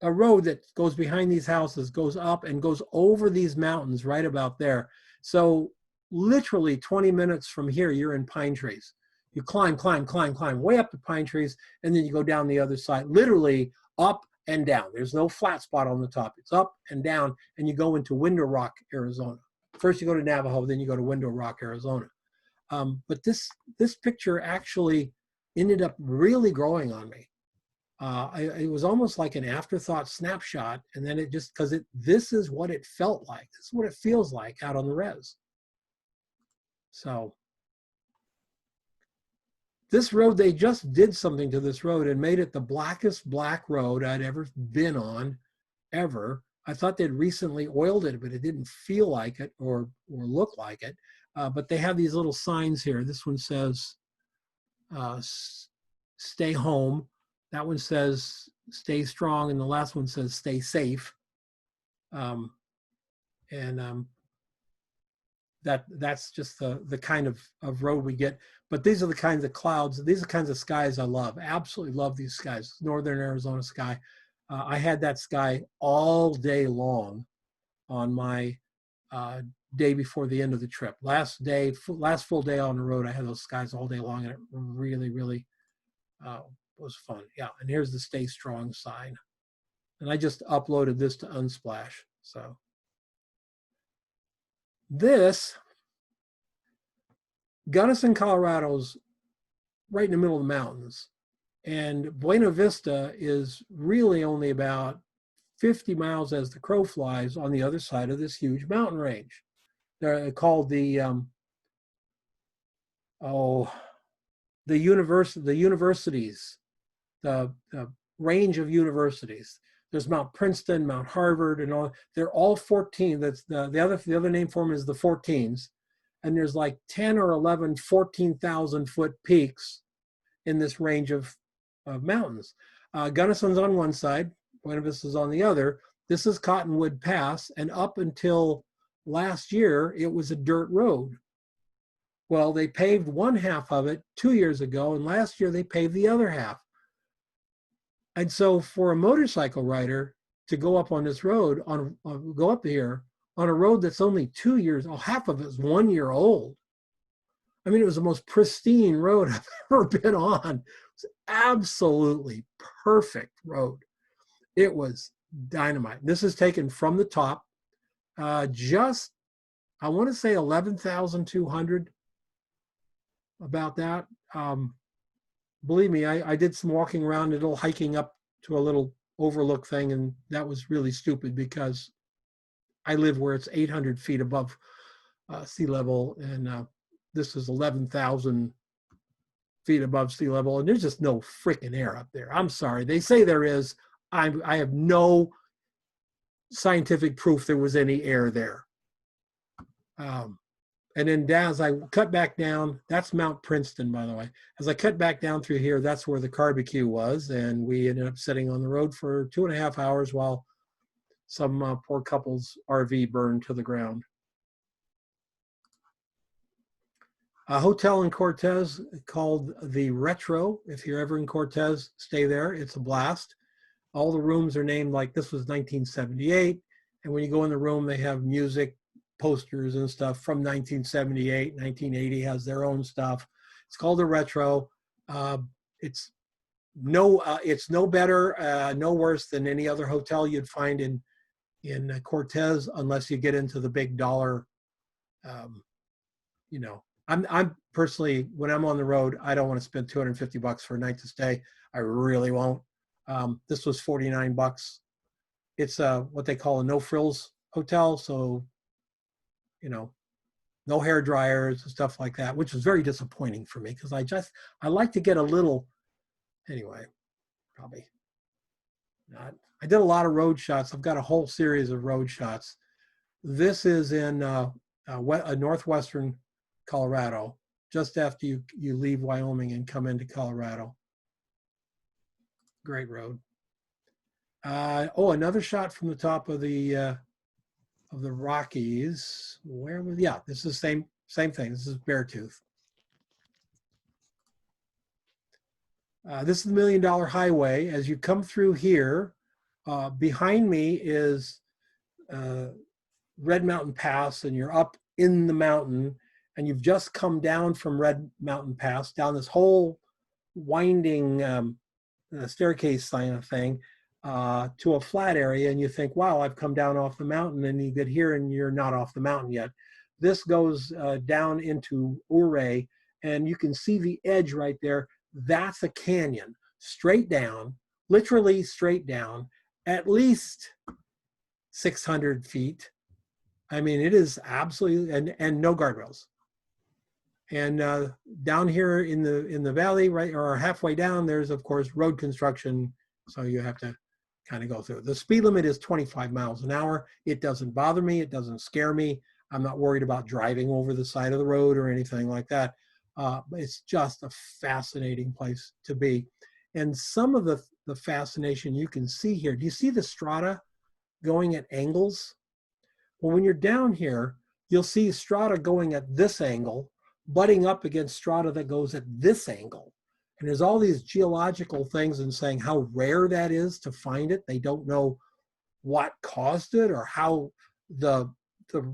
road that goes behind these houses, goes up and goes over these mountains right about there. So literally 20 minutes from here, you're in pine trees. You climb way up the pine trees, and then you go down the other side, literally up and down. There's no flat spot on the top. It's up and down, and you go into Window Rock, Arizona. First you go to Navajo, then you go to Window Rock, Arizona. But this picture actually ended up really growing on me. It was almost like an afterthought snapshot, and then this is what it felt like. This is what it feels like out on the res. So this road, they just did something to this road and made it the blackest black road I'd ever been on, ever. I thought they'd recently oiled it, but it didn't feel like it or look like it. But they have these little signs here. This one says, stay home. That one says, stay strong. And the last one says, stay safe. That's just the kind of road we get. But these are the kinds of clouds, these are the kinds of skies I love. Absolutely love these skies. Northern Arizona sky. I had that sky all day long on my day before the end of the trip. Last full day on the road, I had those skies all day long, and it really, really was fun. Yeah, and here's the Stay Strong sign. And I just uploaded this to Unsplash. So this, Gunnison, Colorado's right in the middle of the mountains. And Buena Vista is really only about 50 miles as the crow flies on the other side of this huge mountain range. They're called the universities, the range of universities. There's Mount Princeton, Mount Harvard, and all. They're all 14. That's the other name for them is the 14s. And there's like 10 or 11 14,000 foot peaks in this range of mountains. Gunnison's on one side, Buena Vista's on the other. This is Cottonwood Pass, and up until last year, it was a dirt road. Well, they paved one half of it 2 years ago, and last year they paved the other half. And so for a motorcycle rider to go up on this road, go up here on a road that's only 2 years, half of it is 1 year old. I mean, it was the most pristine road I've ever been on. It was absolutely perfect road. It was dynamite. This is taken from the top, I want to say 11,200 about that. Believe me, I did some walking around, a little hiking up to a little overlook thing, and that was really stupid because I live where it's 800 feet above sea level, and this is 11,000 feet above sea level, and there's just no freaking air up there. I'm sorry. They say there is. I have no scientific proof there was any air there. And then down, as I cut back down, that's Mount Princeton, by the way. As I cut back down through here, that's where the barbecue was, and we ended up sitting on the road for 2.5 hours while some poor couple's RV burned to the ground. A hotel in Cortez called the Retro. If you're ever in Cortez, stay there. It's a blast. All the rooms are named like this was 1978. And when you go in the room, they have music, posters and stuff from 1978. 1980 has their own stuff. It's called the Retro. It's no better, no worse than any other hotel you'd find in Cortez, unless you get into the big dollar. You know, I'm personally, when I'm on the road, I don't want to spend $250 for a night to stay. I really won't. This was $49. It's what they call a no frills hotel, so you know, no hair dryers and stuff like that, which was very disappointing for me because I like to get a little. Anyway, probably not. I did a lot of road shots. I've got a whole series of road shots. This is in northwestern Colorado, just after you leave Wyoming and come into Colorado. Great road. Another shot from the top of the Rockies. Where was? Yeah, this is same thing. This is Beartooth. This is the $1 Million Highway. As you come through here, behind me is Red Mountain Pass, and you're up in the mountain, and you've just come down from Red Mountain Pass, down this whole winding staircase kind of thing to a flat area, and you think, wow, I've come down off the mountain, and you get here and you're not off the mountain yet. This goes down into Ouray, and you can see the edge right there. That's a canyon, straight down, literally straight down, at least 600 feet. I mean, it is absolutely, and no guardrails. And down here in the valley, right, or halfway down, there's of course road construction, so you have to kind of go through. The speed limit is 25 miles an hour. It doesn't bother me. It doesn't scare me. I'm not worried about driving over the side of the road or anything like that. It's just a fascinating place to be. And some of the fascination you can see here. Do you see the strata going at angles? Well, when you're down here, you'll see strata going at this angle, butting up against strata that goes at this angle. And there's all these geological things and saying how rare that is to find it. They don't know what caused it or how the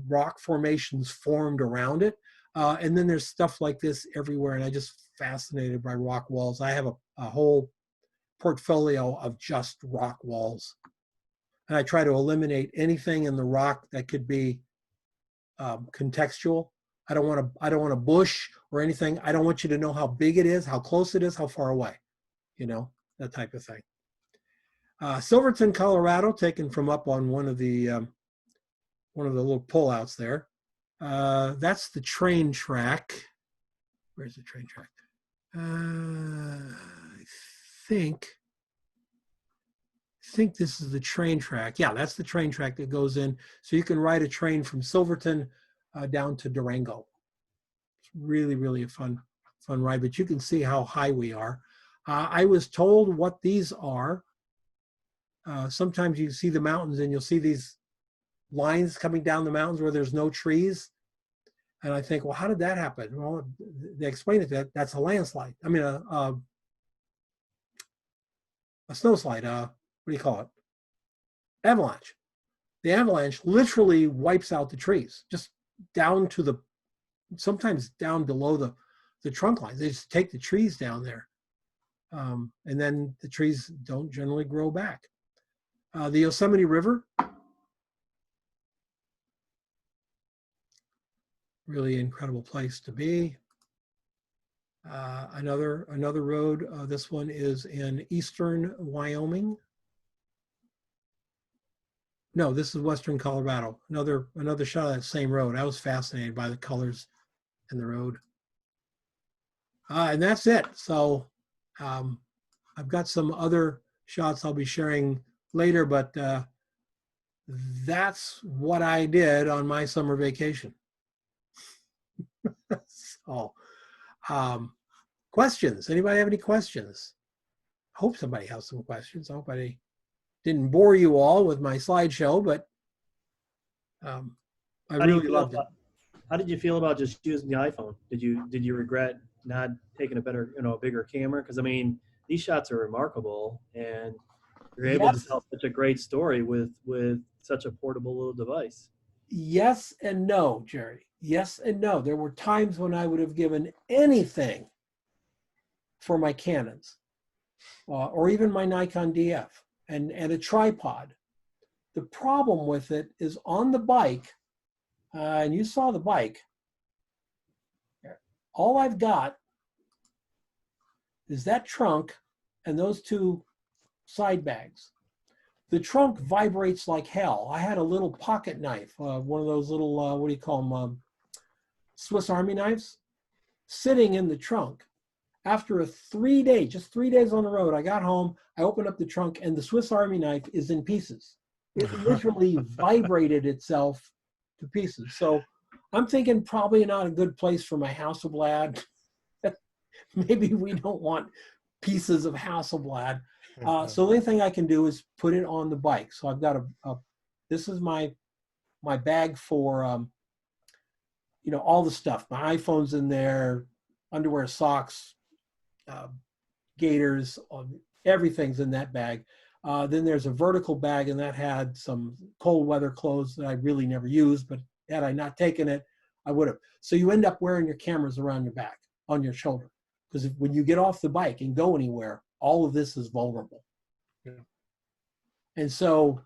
rock formations formed around it. And then there's stuff like this everywhere. And I'm just fascinated by rock walls. I have a whole portfolio of just rock walls. And I try to eliminate anything in the rock that could be contextual. I don't want a bush or anything. I don't want you to know how big it is, how close it is, how far away, you know, that type of thing. Silverton, Colorado, taken from up on one of the little pullouts there. That's the train track. Where's the train track? I think this is the train track. Yeah, that's the train track that goes in. So you can ride a train from Silverton down to Durango. It's really, really a fun ride, but you can see how high we are. I was told what these are. Sometimes you see the mountains and you'll see these lines coming down the mountains where there's no trees. And I think, well, how did that happen? Well, they explain it that's a landslide. I mean, a snowslide, what do you call it? Avalanche. The avalanche literally wipes out the trees, just down to sometimes down below the trunk lines. They just take the trees down there. And then the trees don't generally grow back. The Yosemite River, really incredible place to be. Another road. This one is in eastern Wyoming. No, this is western Colorado. Another shot of that same road. I was fascinated by the colors in the road. And that's it. So I've got some other shots I'll be sharing later, but that's what I did on my summer vacation. So, questions? Anybody have any questions? I hope somebody has some questions. I hope I didn't bore you all with my slideshow, but I really loved it. How did you feel about just using the iPhone? Did you regret not taking a better, a bigger camera? Because I mean, these shots are remarkable, and you're able to tell such a great story with such a portable little device. Yes and no, Jerry. Yes and no. There were times when I would have given anything for my Canons, or even my Nikon DF, and a tripod. The problem with it is on the bike, and you saw the bike, all I've got is that trunk and those two side bags. The trunk vibrates like hell. I had a little pocket knife, one of those little, what do you call them, Swiss Army knives, sitting in the trunk. After just 3 days on the road, I got home, I opened up the trunk, and the Swiss Army knife is in pieces. It literally vibrated itself to pieces. So I'm thinking probably not a good place for my Hasselblad. Maybe we don't want pieces of Hasselblad. So the only thing I can do is put it on the bike. So I've got this is my bag for, all the stuff. My iPhone's in there, underwear, socks, gaiters, everything's in that bag. Then there's a vertical bag, and that had some cold weather clothes that I really never used, but had I not taken it, I would have. So you end up wearing your cameras around your back, on your shoulder, because when you get off the bike and go anywhere, all of this is vulnerable. Yeah. And so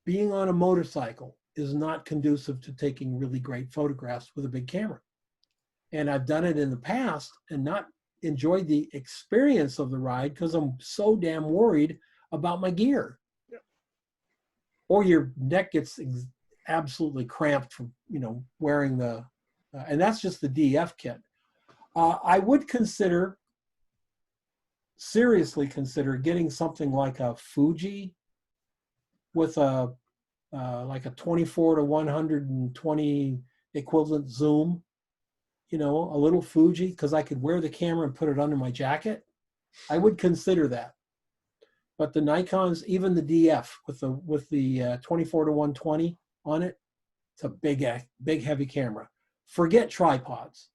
being on a motorcycle is not conducive to taking really great photographs with a big camera. And I've done it in the past and not enjoyed the experience of the ride because I'm so damn worried about my gear. Yeah. Or your neck gets absolutely cramped from, wearing the, and that's just the DF kit. I would seriously consider getting something like a Fuji with a 24 to 120 equivalent zoom, a little Fuji, because I could wear the camera and put it under my jacket. I would consider that. But the Nikons, even the DF with the 24 to 120 on it, it's a big heavy camera. Forget tripods.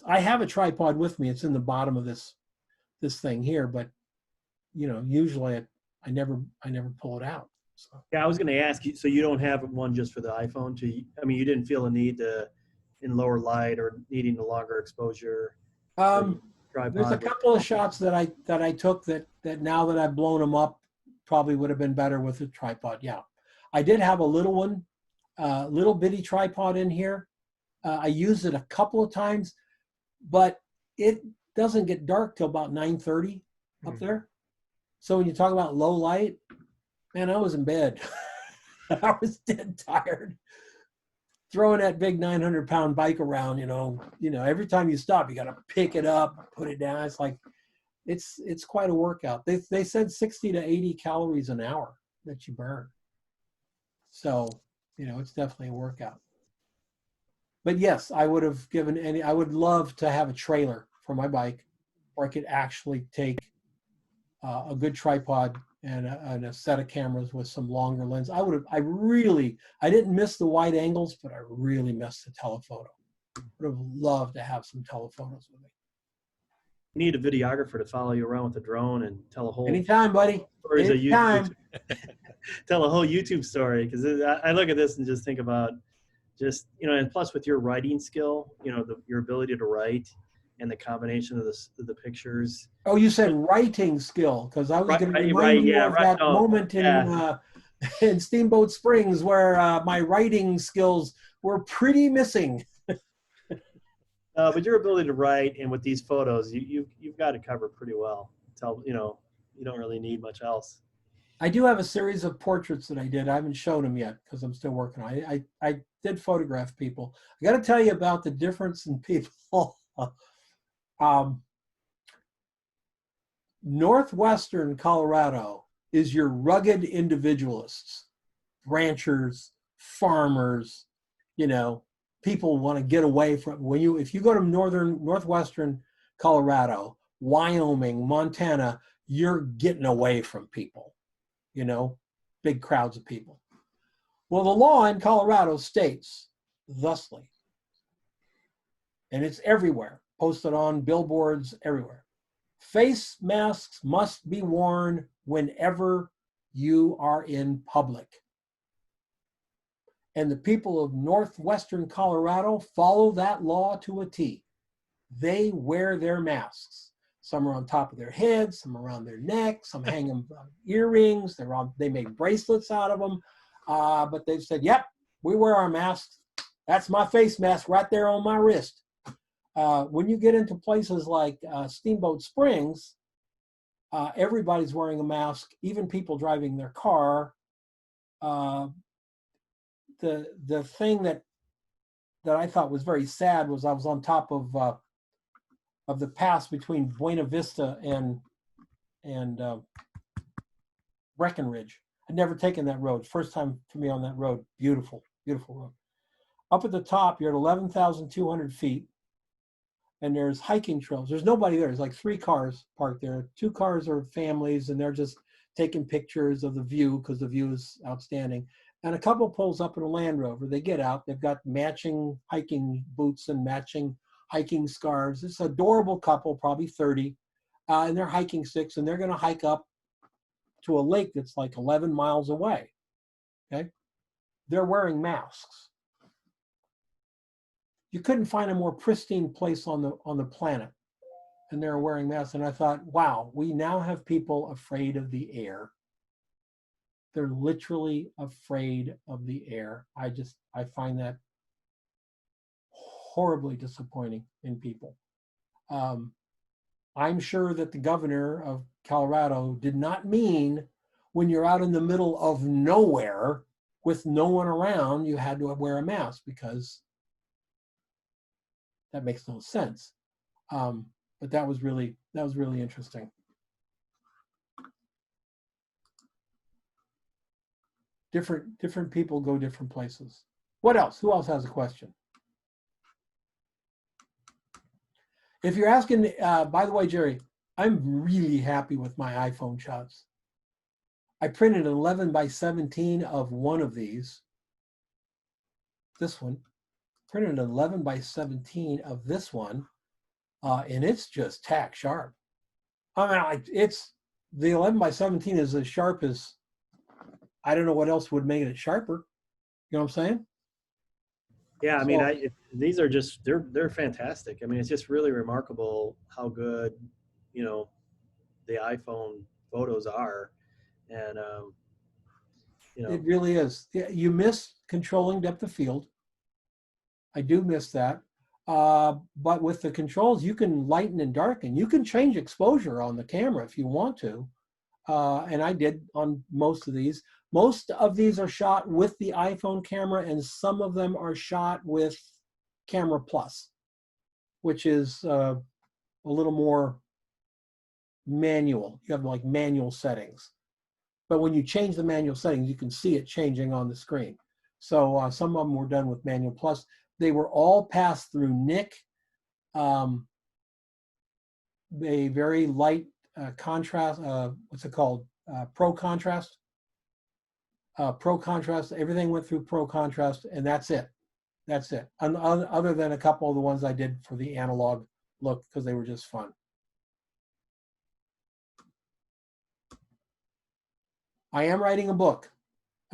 I have a tripod with me. It's in the bottom of this thing here, but usually I never pull it out. So. Yeah, I was going to ask you. So you don't have one just for the iPhone? You didn't feel a need to, in lower light or needing a longer exposure. There's a couple of shots that I took that now that I've blown them up probably would have been better with a tripod. Yeah, I did have a little one, little bitty tripod in here. I used it a couple of times, but it doesn't get dark till about 9:30 up there. So when you talk about low light, man, I was in bed. I was dead tired. Throwing that big 900-pound bike around, every time you stop, you got to pick it up, put it down. It's like, it's quite a workout. They said 60 to 80 calories an hour that you burn. So, it's definitely a workout. But yes, I would have I would love to have a trailer for my bike where I could actually take a good tripod and a set of cameras with some longer lens. I didn't miss the wide angles, but I really missed the telephoto. Would have loved to have some telephotos with me. You need a videographer to follow you around with a drone and tell a whole anytime, buddy. Anytime. Tell a whole YouTube story, because I look at this and just think about and plus with your writing skill, your ability to write and the combination of the pictures. Oh, you said writing skill, because I was going to remind you of that moment in Steamboat Springs where my writing skills were pretty missing. But your ability to write and with these photos, you've got it covered pretty well. Tell you know, you don't really need much else. I do have a series of portraits that I did. I haven't shown them yet because I'm still working on it. I did photograph people. I got to tell you about the difference in people. Northwestern Colorado is your rugged individualists, ranchers, farmers, you know, people want to get away from if you go to northwestern Colorado, Wyoming, Montana, you're getting away from people, you know, big crowds of people. Well, the law in Colorado states thusly, and it's everywhere, posted on billboards everywhere. Face masks must be worn whenever you are in public. And the people of northwestern Colorado follow that law to a T. They wear their masks. Some are on top of their heads, some around their neck, some hang them on earrings. They make bracelets out of them. But they've said, yep, we wear our masks. That's my face mask right there on my wrist. When you get into places like Steamboat Springs, everybody's wearing a mask, even people driving their car. The thing that I thought was very sad was I was on top of the pass between Buena Vista and Breckenridge. I'd never taken that road. First time for me on that road. Beautiful, beautiful road. Up at the top, you're at 11,200 feet, and there's hiking trails. There's nobody there. There's like 3 cars parked there. 2 cars are families, and they're just taking pictures of the view because the view is outstanding. And a couple pulls up in a Land Rover. They get out. They've got matching hiking boots and matching hiking scarves. It's an adorable couple, probably 30, and they're hiking sticks, and they're going to hike up to a lake that's like 11 miles away. Okay, they're wearing masks. You couldn't find a more pristine place on the planet, and they're wearing masks. And I thought, wow, we now have people afraid of the air. They're literally afraid of the air. I find that horribly disappointing in people. I'm sure that the governor of Colorado did not mean when you're out in the middle of nowhere with no one around, you had to wear a mask, because that makes no sense. But that was really interesting. Different people go different places. What else? Who else has a question? If you're asking, by the way, Jerry, I'm really happy with my iPhone shots. I printed an 11 by 17 of one of these. This one. Printed an 11 by 17 of this one, and it's just tack sharp. I mean, it's the 11 by 17 is as sharp as, I don't know what else would make it sharper. You know what I'm saying? Yeah, I mean, these are just they're fantastic. I mean, it's just really remarkable how good, you know, the iPhone photos are, and you know, It really is. You miss controlling depth of field. I do miss that. But with the controls, you can lighten and darken. You can change exposure on the camera if you want to. And I did on most of these. Most of these are shot with the iPhone camera, and some of them are shot with Camera Plus, which is a little more manual. You have like manual settings. But when you change the manual settings, you can see it changing on the screen. So some of them were done with Manual Plus. They were all passed through NIC, a very light contrast, what's it called? Pro contrast. Pro contrast, everything went through Pro contrast, and that's it. That's it. Other than a couple of the ones I did for the analog look, because they were just fun. I am writing a book.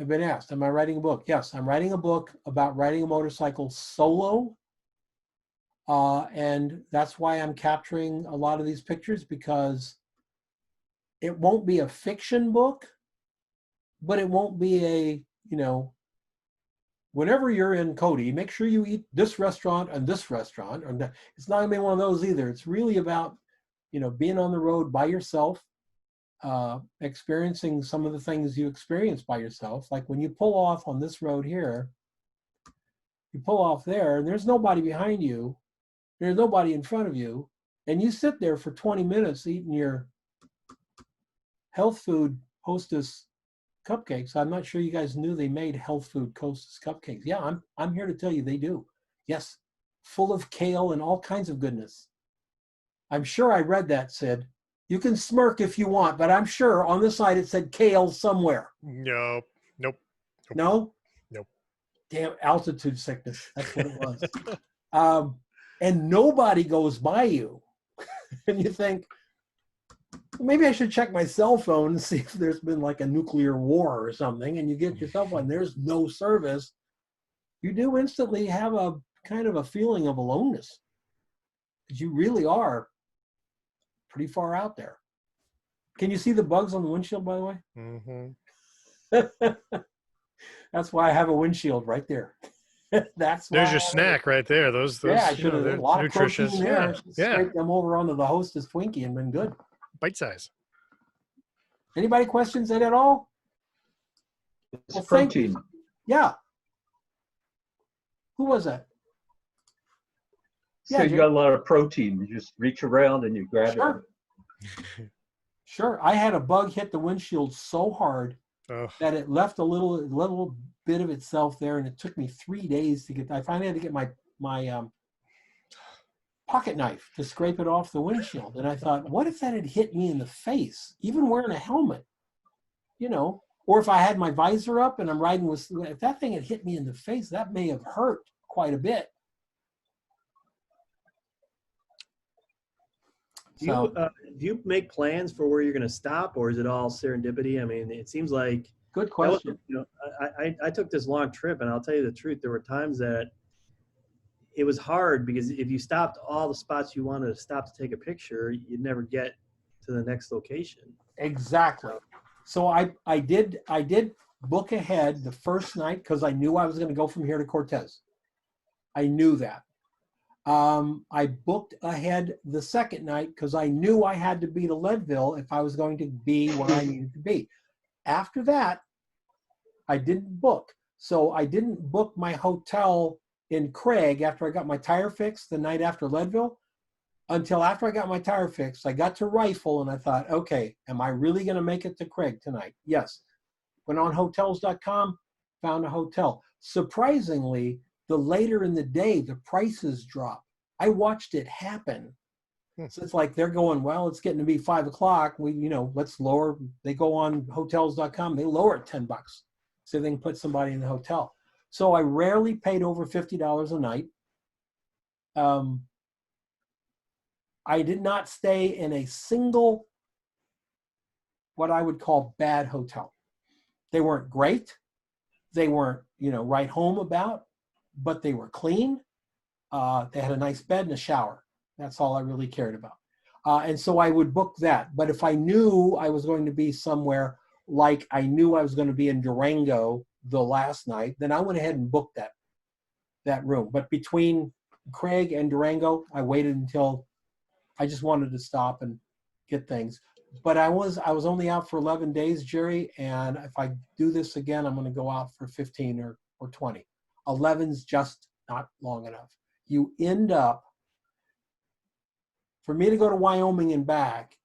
I've been asked, am I writing a book? Yes, I'm writing a book about riding a motorcycle solo. And that's why I'm capturing a lot of these pictures, because it won't be a fiction book, but it won't be a, you know, whenever you're in Cody, make sure you eat this restaurant and this restaurant. Or it's not gonna be one of those either. It's really about, being on the road by yourself, experiencing some of the things you experience by yourself. Like when you pull off on this road here, you pull off there and there's nobody behind you, there's nobody in front of you, and you sit there for 20 minutes eating your health food Hostess cupcakes. I'm not sure you guys knew they made health food Hostess cupcakes. Yeah, I'm here to tell you they do. Yes, full of kale and all kinds of goodness. I'm sure I read that, Sid. You can smirk if you want, but I'm sure on the side it said kale somewhere. Nope. No? Nope. Damn, altitude sickness. That's what it was. And nobody goes by you. And you think, maybe I should check my cell phone and see if there's been like a nuclear war or something. And you get your cell phone, there's no service. You do instantly have a kind of a feeling of aloneness. Because you really are pretty far out there. Can you see the bugs on the windshield, by the way? Mm-hmm. That's why I have a windshield right there. That's why There's your snack right there. Those yeah, I should have. they're A lot of nutritious. protein there. Yeah. Scrape them over onto the Hostess Twinkie and been good. Bite size. Anybody questions that at all? It's Well, thank you. protein. Yeah. Who was that? So Yeah, you Jim. got a lot of protein. You just reach around and you grab Sure. Sure. I had a bug hit the windshield so hard Oh, that it left a little bit of itself there, and it took me 3 days to get. I finally had to get my pocket knife to scrape it off the windshield. And I thought, what if that had hit me in the face, even wearing a helmet? Or if I had my visor up and I'm riding with, if that thing had hit me in the face, that may have hurt quite a bit. Do you make plans for where you're going to stop, or is it all serendipity? I mean, it seems like Good that was, question. I took this long trip, and I'll tell you the truth. There were times that it was hard because if you stopped all the spots you wanted to stop to take a picture, you'd never get to the next location. Exactly. So I did book ahead the first night because I knew I was going to go from here to Cortez. I knew that. I booked ahead the second night because I knew I had to be to Leadville if I was going to be where I needed to be. After that, I didn't book. So I didn't book my hotel in Craig after I got my tire fixed the night after Leadville until after I got my tire fixed. I got to Rifle and I thought, okay, am I really going to make it to Craig tonight? Yes. Went on hotels.com, found a hotel. Surprisingly, the later in the day, the prices drop. I watched it happen. So it's like they're going, well, it's getting to be 5 o'clock. Let's lower. They go on hotels.com. They lower it $10 so they can put somebody in the hotel. So I rarely paid over $50 a night. I did not stay in a single, what I would call bad hotel. They weren't great. They weren't, right home about, but they were clean. They had a nice bed and a shower. That's all I really cared about. And so I would book that. But if I knew I was going to be somewhere, like I knew I was going to be in Durango the last night, then I went ahead and booked that room. But between Craig and Durango, I waited until I just wanted to stop and get things. But I was only out for 11 days, Jerry, and if I do this again, I'm going to go out for 15 or 20. 11's just not long enough. You end up, for me to go to Wyoming and back,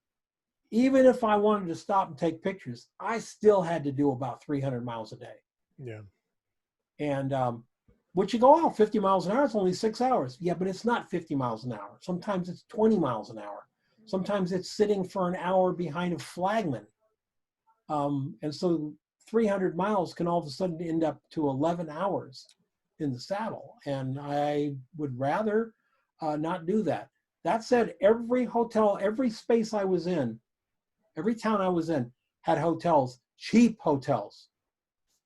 even if I wanted to stop and take pictures, I still had to do about 300 miles a day. yeah. And which you go out 50 miles an hour, it's only 6 hours. Yeah, but it's not 50 miles an hour. Sometimes it's 20 miles an hour. Sometimes it's sitting for an hour behind a flagman. And so 300 miles can all of a sudden end up to 11 hours in the saddle. And I would rather not do that. That said, every hotel, every space I was in, every town I was in had hotels, cheap hotels,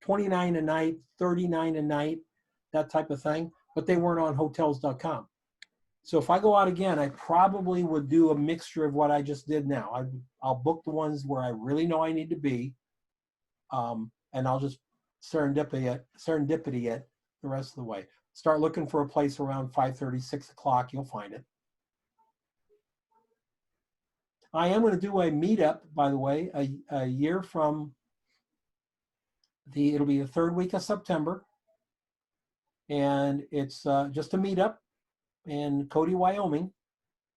$29 a night, $39 a night, that type of thing, but they weren't on hotels.com. So if I go out again, I probably would do a mixture of what I just did now. I'll book the ones where I really know I need to be, and I'll just serendipity it the rest of the way. Start looking for a place around 5:30, 6 o'clock. You'll find it. I am going to do a meetup, by the way, a year from it'll be the third week of September. And it's just a meetup in Cody, Wyoming.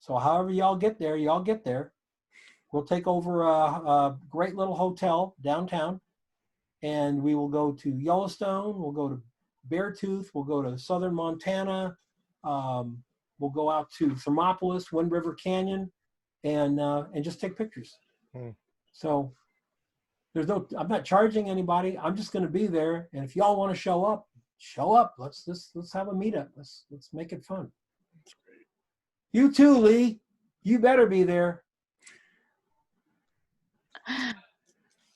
So however y'all get there, y'all get there. We'll take over a great little hotel downtown, and we will go to Yellowstone. We'll go to Beartooth. We'll go to southern Montana. We'll go out to Thermopolis, Wind River Canyon, and just take pictures. So I'm not charging anybody. I'm just going to be there, and if y'all want to show up, show up. Let's have a meetup. Let's make it fun. You too, Lee. You better be there.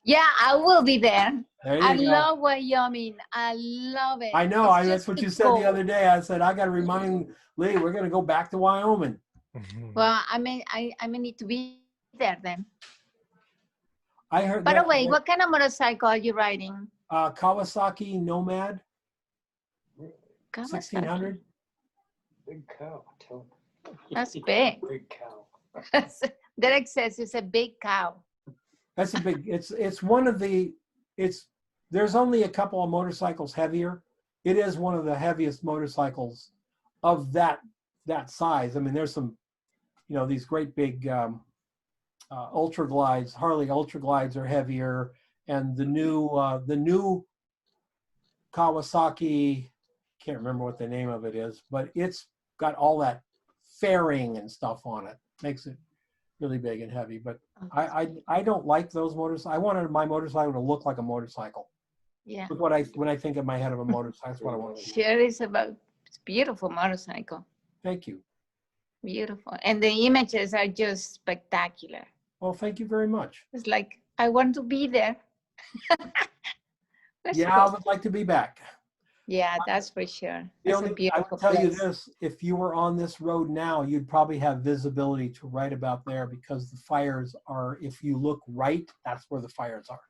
Yeah, I will be there. There you I go. love Wyoming. I love it. I know. It's That's just what the you said goal. the other day. I said I got to remind Lee we're going to go back to Wyoming. Well, I may need to be there then. I heard. By that, the way, what kind of motorcycle are you riding? Kawasaki Nomad Kawasaki. 1600. Big cow. Tell That's big. Big cow. Derek says it's a big cow. That's a big. It's one of the. There's only a couple of motorcycles heavier. It is one of the heaviest motorcycles of that size. I mean, there's some, these great big ultra glides. Harley ultra glides are heavier, and the new Kawasaki, can't remember what the name of it is, but it's got all that fairing and stuff on it. Makes it really big and heavy. But I don't like those motorcycles. I wanted my motorcycle to look like a motorcycle. Yeah. Look when I think in my head of a motorcycle, that's what I want. Sure, it's a beautiful motorcycle. Thank you. Beautiful. And the images are just spectacular. Well, thank you very much. It's like, I want to be there. Yeah, I would like to be back. Yeah, that's for sure. The That's a only, I beautiful will tell you place. this, if you were on this road now, you'd probably have visibility to right about there because the fires are, if you look right, that's where the fires are.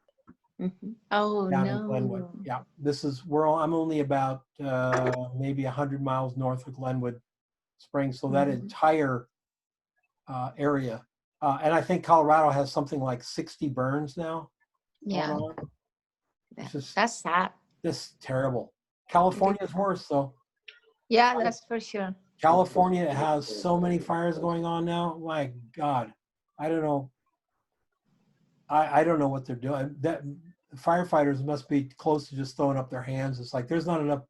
Mhm. Oh, Down no. in Glenwood. Yeah, I'm only about maybe 100 miles north of Glenwood Springs. So that Mhm. entire area. And I think Colorado has something like 60 burns now. Yeah, Going on. It's just, that's sad. just terrible. California's worse though. Yeah, that's for sure. California has so many fires going on now. My God, I don't know. I don't know what they're doing. That firefighters must be close to just throwing up their hands. It's like there's not enough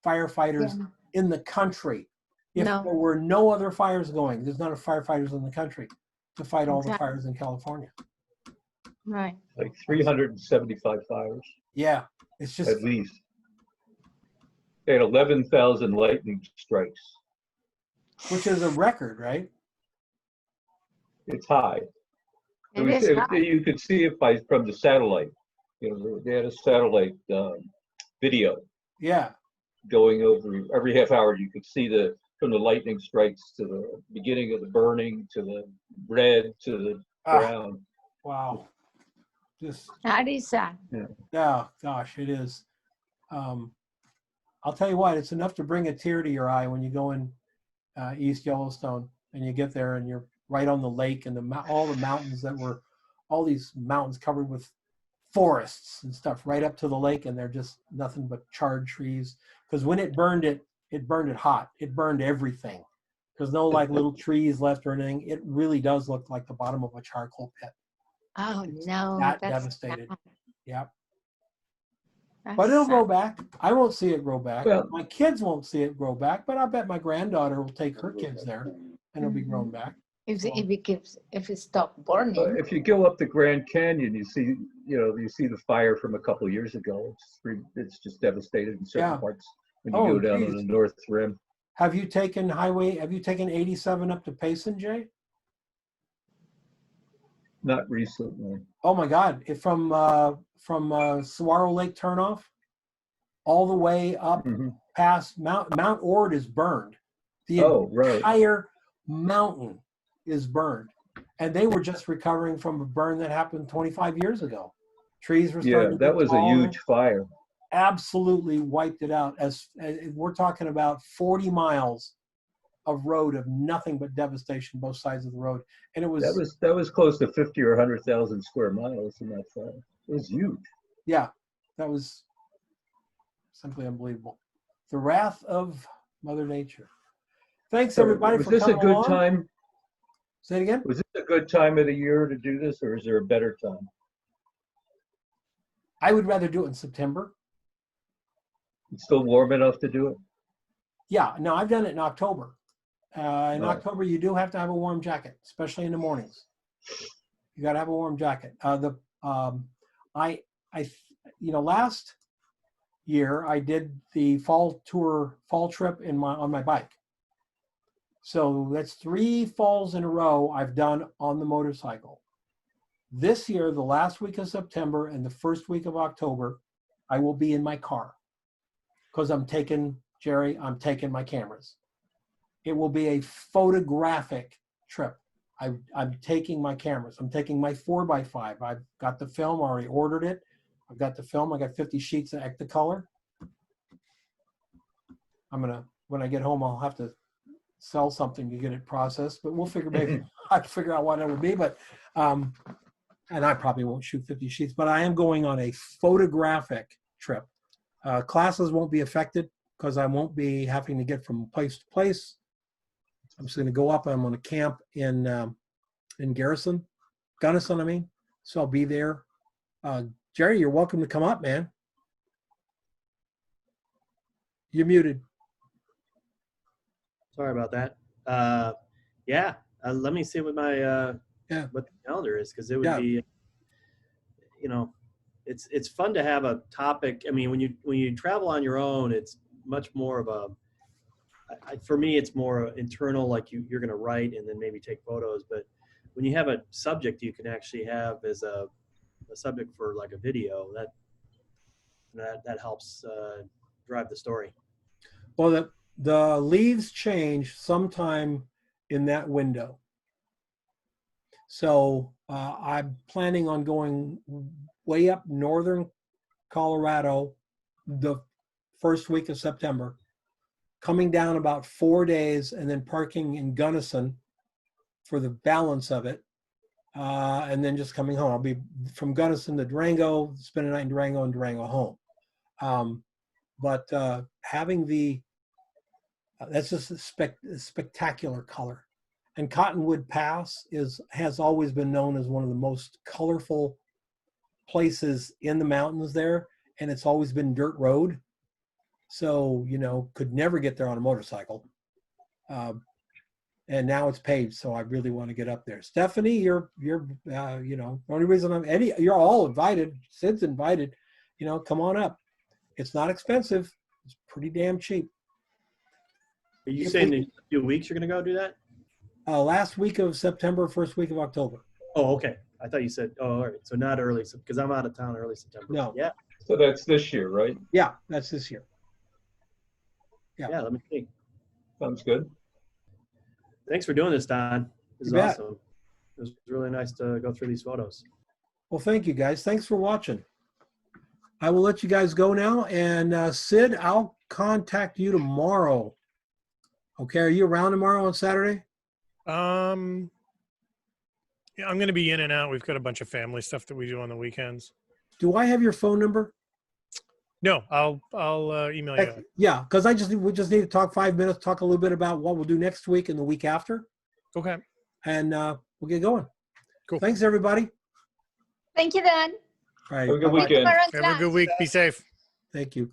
firefighters Yeah. in the country. If No. there were no other fires going, there's not enough firefighters in the country to fight all the Exactly. fires in California. Right. Like 375 fires, Yeah, it's just at least. They had 11,000 lightning strikes. which is a record, right? It's high. It is high. You could see it from the satellite. They had a satellite video Yeah. going over every half hour. You could see from the lightning strikes to the beginning of the burning to the red to the brown. Wow. Just That is sad. yeah, gosh, it is. I'll tell you what, it's enough to bring a tear to your eye when you go in East Yellowstone and you get there and you're right on the lake and all the mountains all these mountains covered with forests and stuff right up to the lake, and they're just nothing but charred trees. Because when it burned it hot. It burned everything. There's no like little trees left or anything. It really does look like the bottom of a charcoal pit. Oh, no. That that's devastated. sad. Yeah. That's But it'll grow sad. back. I won't see it grow back. Well- My kids won't see it grow back, but I bet my granddaughter will take her kids there and it'll be grown back. If it stopped burning. If you go up the Grand Canyon, you see the fire from a couple of years ago. It's just devastated in certain Yeah. parts when you Oh, go down on geez. the North Rim. Have you taken 87 up to Payson, Jay? Not recently. Oh my God! From Saguaro Lake turnoff, all the way up Mhm. past Mount Ord is burned. The Oh, right. entire mountain is burned, and they were just recovering from a burn that happened 25 years ago. Trees were Yeah, starting to that get was a taller. huge fire. absolutely wiped it out. As we're talking about 40 miles of road of nothing but devastation, both sides of the road. And it was That was close to 50 or 100,000 square miles in that fire. It was huge. yeah, that was simply unbelievable. The wrath of Mother Nature. Thanks everybody Was for this a coming good along. time? Say it again. Was this a good time of the year to do this, or is there a better time? I would rather do it in September. It's still warm enough to do it? Yeah, no, I've done it in October. In Right. October, you do have to have a warm jacket, especially in the mornings. You got to have a warm jacket. Last year I did the fall trip on my bike. So that's 3 falls in a row I've done on the motorcycle. This year, the last week of September and the first week of October, I will be in my car because I'm taking my cameras. It will be a photographic trip. I'm taking my cameras. I'm taking my 4x5. I've got the film, I already ordered it. I've got the film. I got 50 sheets of Ectacolor. When I get home, I'll have to sell something to get it processed, but we'll maybe I can figure out what it would be, but, and I probably won't shoot 50 sheets, but I am going on a photographic trip. Classes won't be affected because I won't be having to get from place to place. I'm just going to go up. I'm going to camp in Gunnison, I mean. So I'll be there. Jerry, you're welcome to come up, man. You're muted. Sorry about that. Let me see what my what the calendar is, because it would be, it's fun to have a topic. I mean, when you travel on your own, it's much more of a, for me, it's more internal, like you're going to write and then maybe take photos. But when you have a subject you can actually have as a subject for like a video, that helps drive the story. Well, the leaves change sometime in that window. So I'm planning on going way up northern Colorado the first week of September, coming down about 4 days and then parking in Gunnison for the balance of it. And then just coming home. I'll be from Gunnison to Durango, spend a night in Durango and Durango home. But having that's just a spectacular color. And Cottonwood Pass has always been known as one of the most colorful places in the mountains there. And it's always been dirt road. So, could never get there on a motorcycle. And now it's paved, so I really want to get up there. Stephanie, you're the only reason you're all invited. Sid's invited. Come on up. It's not expensive. It's pretty damn cheap. Are you saying in a few weeks you're going to go do that? Last week of September, first week of October. Oh, okay. I thought you said, all right. So not early, because I'm out of town early September. No. Yeah. So that's this year, right? Yeah, that's this year. Yeah, let me see. Sounds good. Thanks for doing this, Don. This is You bet. awesome. It was really nice to go through these photos. Well, thank you, guys. Thanks for watching. I will let you guys go now. And Sid, I'll contact you tomorrow. Okay, are you around tomorrow on Saturday? Yeah, I'm going to be in and out. We've got a bunch of family stuff that we do on the weekends. Do I have your phone number? No, I'll email you. Yeah, because we just need to talk 5 minutes, talk a little bit about what we'll do next week and the week after. Okay. And we'll get going. Cool. Thanks, everybody. Thank you, Dan. All right. Have a good Bye-bye. weekend. Thank you for Have a good week. Be safe. Thank you.